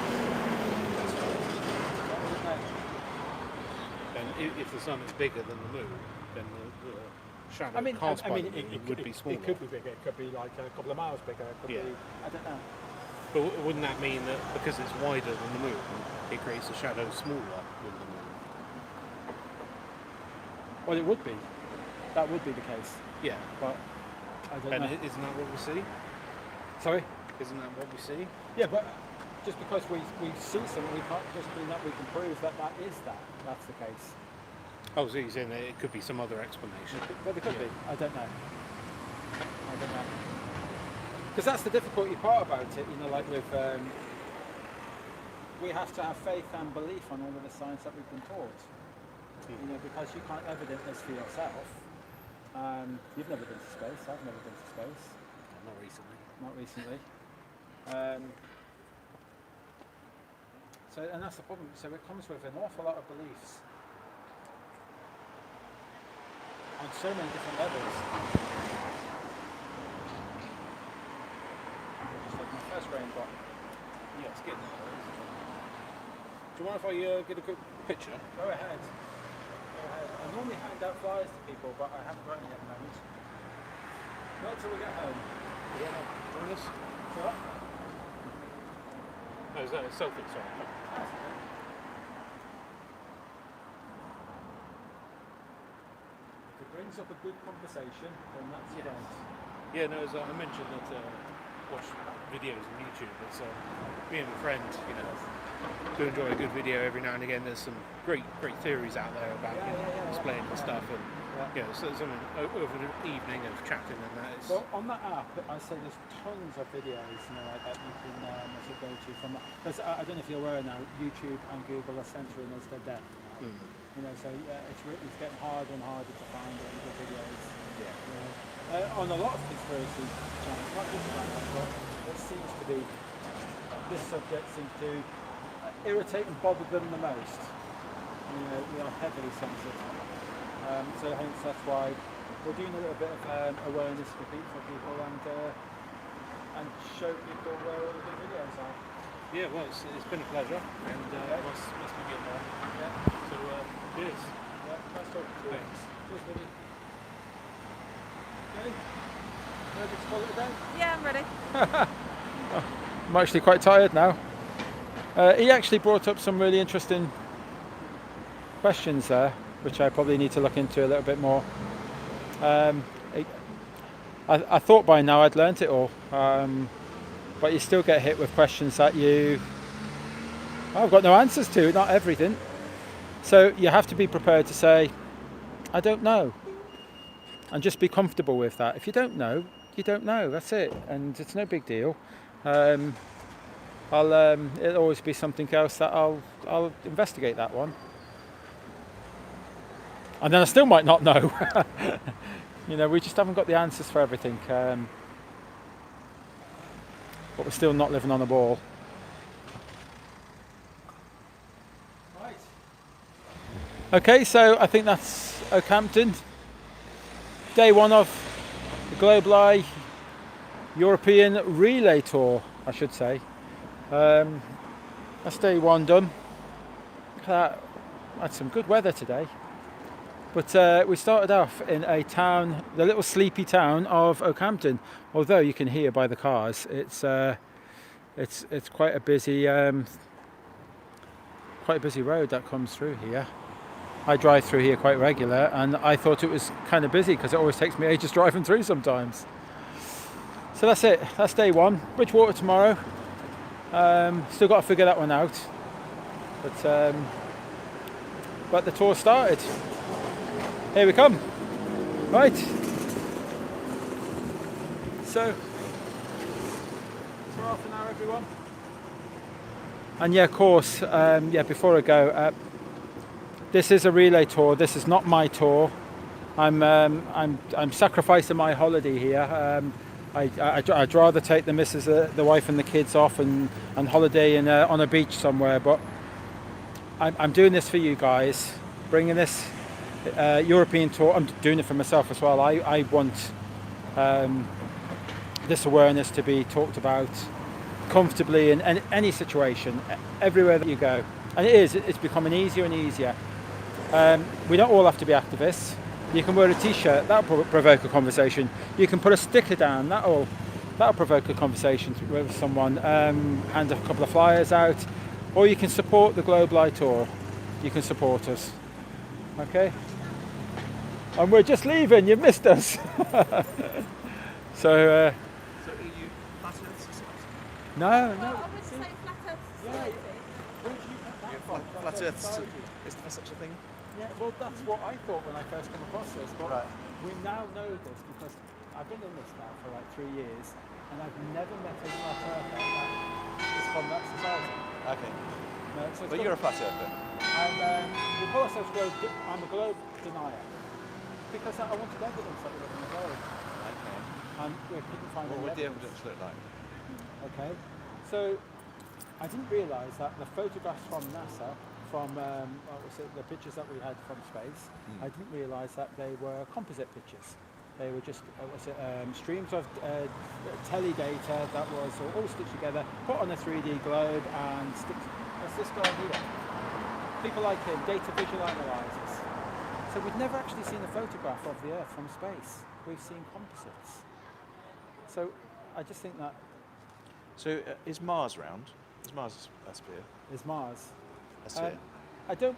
And if the sun is bigger than the moon, then the shadow cast by the moon would be smaller. It could be bigger. It could be like a couple of miles bigger. It could be. I don't know. But wouldn't that mean that because it's wider than the moon, it creates a shadow smaller than the moon? Well, it would be. That would be the case. Yeah. But I don't And know. isn't that what we see? Sorry? Isn't that what we see? Yeah, but just because we see something, we can't just mean that we can prove that is that. That's the case. Oh, so you're saying that it could be some other explanation? But it could be. I don't know. Because that's the difficulty part about it, like with, we have to have faith and belief on all of the science that we've been taught. Because you can't evidence this for yourself. You've never been to space, I've never been to space. Not recently. And that's the problem. So it comes with an awful lot of beliefs on so many different levels. Just like my first raindrop. Yeah, it's getting there. Do you mind if I get a quick picture? Go ahead. I normally hand out flyers to people, but I haven't got any at the moment. Not till we get home. Yeah, join us. What? Oh, is that a selfie? Sorry. If it brings up a good conversation, then that's it. Yeah, no, as I mentioned that watch videos on YouTube. It's me and my friend, do enjoy a good video every now and again. There's some great theories out there about explaining the stuff, and so something over an evening of chatting and that. Well, on that app, I say there's tons of videos, like that you can go to from that. Because I don't know if you're aware now, YouTube and Google are censoring us to death. So it's getting harder and harder to find all the videos. On a lot of conspiracy channels, not just that, but it seems to be this subject seems to irritate and bother them the most. We are heavily censored. So hence that's why we're doing a little bit of awareness for people and show people where all the good videos are. Yeah, well, it's been a pleasure, and must be getting on. Yeah. So, cheers. Yeah, nice talking to you. Thanks. Cheers, buddy. Okay. Ready to call it a day? Yeah, I'm ready. I'm actually quite tired now. He actually brought up some really interesting questions there, which I probably need to look into a little bit more. I thought by now I'd learnt it all, but you still get hit with questions that I've got no answers to, not everything. So you have to be prepared to say, I don't know, and just be comfortable with that. If you don't know, you don't know, that's it, and it's no big deal. It'll always be something else that I'll investigate that one. And then I still might not know. We just haven't got the answers for everything. But we're still not living on a ball. Right. Okay, so I think that's Okehampton. Day one of the Globalist European Relay Tour, I should say. That's day one done. Had some good weather today. But we started off in a town, the little sleepy town of Okehampton. Although you can hear by the cars, it's quite a busy road that comes through here. I drive through here quite regular, and I thought it was kind of busy because it always takes me ages driving through sometimes. So that's it. That's day one. Bridgewater tomorrow. Still got to figure that one out. But the tour started. Here we come. Right. So for half an hour, everyone. And yeah, of course. Before I go, this is a relay tour. This is not my tour. I'm sacrificing my holiday here. I'd rather take the missus, the wife, and the kids off and holiday on a beach somewhere. But I'm doing this for you guys, bringing this European tour. I'm doing it for myself as well. I want this awareness to be talked about comfortably in any situation, everywhere that you go. And it's becoming easier and easier. We don't all have to be activists. You can wear a t-shirt, that'll provoke a conversation. You can put a sticker down, that'll provoke a conversation with someone. Hand a couple of flyers out, or you can support the Globalist tour. You can support us. Okay? And we're just leaving, you've missed us. So are you flat earth society? No. I would say flat earth society. Flat earth, is there such a thing? Yeah, well, that's what I thought when I first came across this. But we now know this because I've been in this now for like 3 years, and I've never met a flat earther that is from that society. Okay. No, so But you're a flat earther. We call ourselves I'm a globe denier because I wanted evidence that we live in the globe. Okay. And we couldn't find What any would the evidence. evidence look like? Okay, so I didn't realise that the photographs from NASA, from the pictures that we had from space, I didn't realise that they were composite pictures. They were just streams of tele data that was all stitched together, put on a 3D globe, and that's this guy here. People like him, data visual analyzers. So we've never actually seen a photograph of the Earth from space. We've seen composites. So I just think that So is Mars round? Is Mars a sphere? is Mars. A sphere? I don't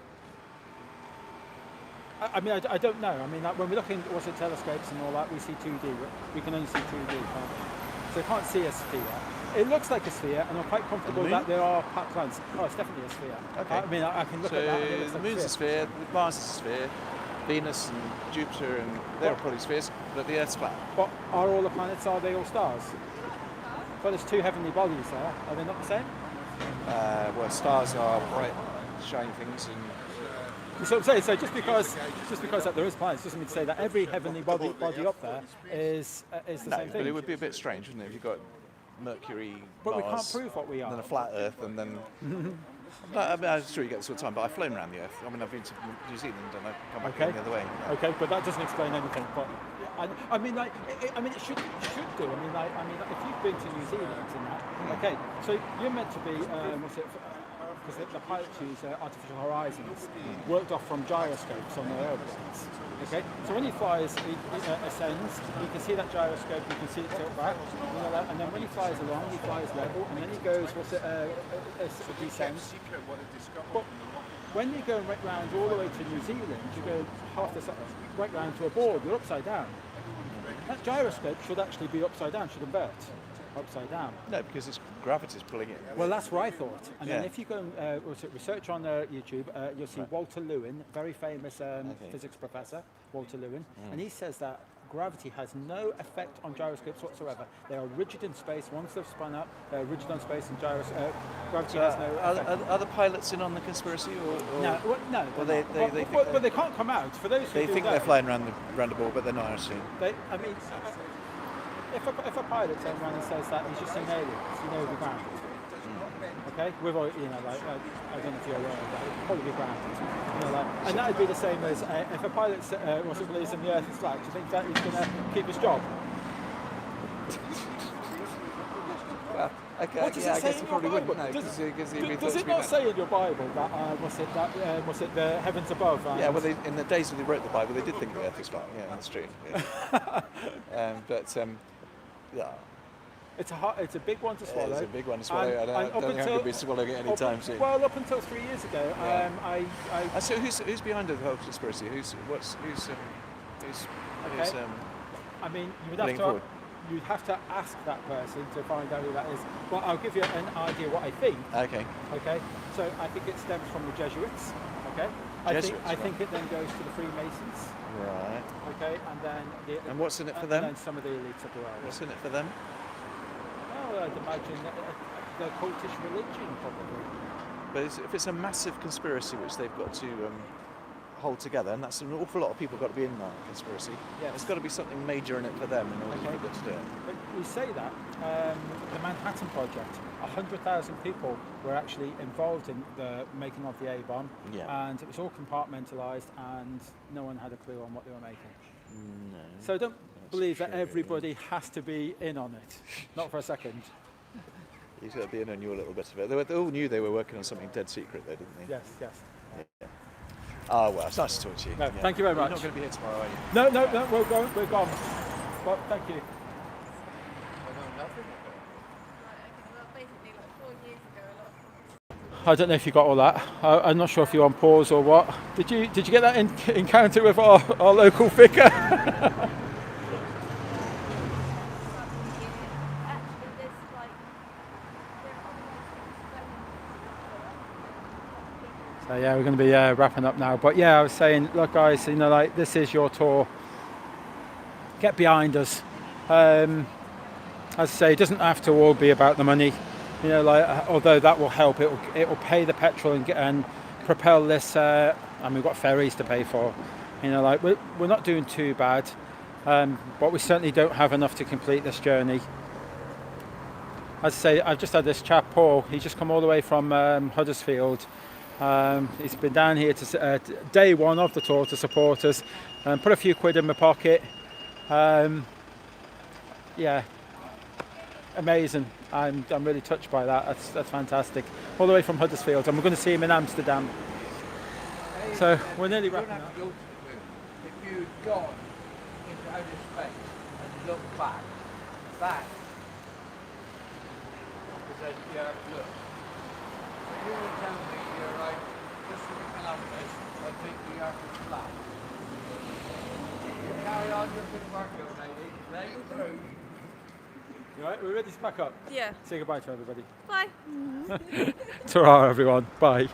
know. I mean, like, when we look in telescopes and all that, we see 2D. We can only see 2D, can't we? So you can't see a sphere. It looks like a sphere, and I'm quite comfortable that there are planets. Oh, it's definitely a sphere. Okay. I mean, I can look at that. And it looks the like Moon's a sphere, Mars is a sphere, Venus and Jupiter, and they're probably spheres, but the Earth's flat. But are all the planets? Are they all stars? Well, there's two heavenly bodies there. Are they not the same? Well, stars are bright, shiny things, and So I'm saying, so just because that there is planets doesn't mean to say that every heavenly body up there is the same thing. but it would be a bit strange, wouldn't it, if you've got Mercury, But Mars, we can't prove what we are. and then a flat Earth, and then... No, I mean, I'm sure you get this all the time, but I've flown around the Earth. I mean, I've been to New Zealand, and I've come back again the other way. Yeah. Okay, but that doesn't explain anything. But I mean, like, it should do. I mean, if you've been to New Zealand and that, okay, so you're meant to be because the pilots use artificial horizons, worked off from gyroscopes on their airplanes. Okay, so when he flies, he ascends. You can see that gyroscope. You can see it tilt back. You know that, and then when he flies along, he flies level, and then he goes descends. But when you go right round all the way to New Zealand, you go right round to a board. You're upside down. That gyroscope should actually be upside down. Should invert upside down. No, because it's gravity's pulling it. Well, that's what I thought. And then if you go and research on YouTube, you'll see Walter Lewin, very famous physics professor, Walter Lewin, and he says that gravity has no effect on gyroscopes whatsoever. They are rigid in space. Once they've spun up, they're rigid on space, and gravity has no effect. Are the pilots in on the conspiracy? Or No. Well, they but they can't come out. For those who they do think know, they're flying around the ball, but they're not actually. If a pilot turns around and says that he's just seen aliens, he'll be grounded. Okay, we've already, I don't know if you're aware of that, he'll probably be grounded. And that would be the same as if a pilot believes in the Earth is flat. Do you think that he's going to keep his job? Well, okay. What does Yeah, it I say guess in you your probably Bible? wouldn't know. Does, Does it not say in your Bible that was it the heavens above? Yeah, well, in the days when they wrote the Bible, they did think the Earth was flat. Yeah, that's true. Yeah. Yeah. It's a big one to swallow. It's a big one to swallow. I don't think I'm going to be swallowing it anytime soon. Well, up until 3 years ago, So who's behind the whole conspiracy? Who's I mean, forward? you'd have to ask that person to find out who that is. Well, I'll give you an idea what I think. Okay. Okay. So I think it stems from the Jesuits. Okay. I think it then goes to the Freemasons. Right. Okay, and then and what's in it for them? And then some of the elites of the world. What's in it for them? Well, I'd imagine the cultish religion, probably. But if it's a massive conspiracy which they've got to hold together, and that's an awful lot of people got to be in that conspiracy. Yes. There's got to be something major in it for them in order for them to do it. But you say that the Manhattan Project, 100,000 people were actually involved in the making of the A-bomb, and it was all compartmentalised, and no one had a clue on what they were making. No. So don't believe that everybody has to be in on it. Not for a second. You've got to be in on your little bit of it. They all knew they were working on something dead secret, though, didn't they? Yes, yes. Yeah. Oh, well, it's nice to talk to you. No, thank you very much. You're not going to be here tomorrow, are you? No, we're gone. Well, thank you. I don't know if you got all that. I'm not sure if you're on pause or what. Did you get that encounter with our local vicar? So yeah, we're going to be wrapping up now. But yeah, I was saying, look guys, this is your tour. Get behind us. As I say, it doesn't have to all be about the money. Although that will help, it will pay the petrol and propel this. And we've got ferries to pay for. We're not doing too bad, but we certainly don't have enough to complete this journey. As I say, I've just had this chap Paul. He's just come all the way from Huddersfield. He's been down here to day one of the tour to support us, and put a few quid in my pocket. Yeah, amazing. I'm really touched by that. That's fantastic. All the way from Huddersfield, and we're going to see him in Amsterdam. So we're nearly wrapping up. If you'd gone into outer space and looked back, that is a look. You will tell me you're right, just looking at this, I think the earth is flat. You carry on your good work, young lady. Let you through. You alright? We're ready to pack up? Yeah. Say goodbye to everybody. Bye. Ta-ra, everyone. Bye.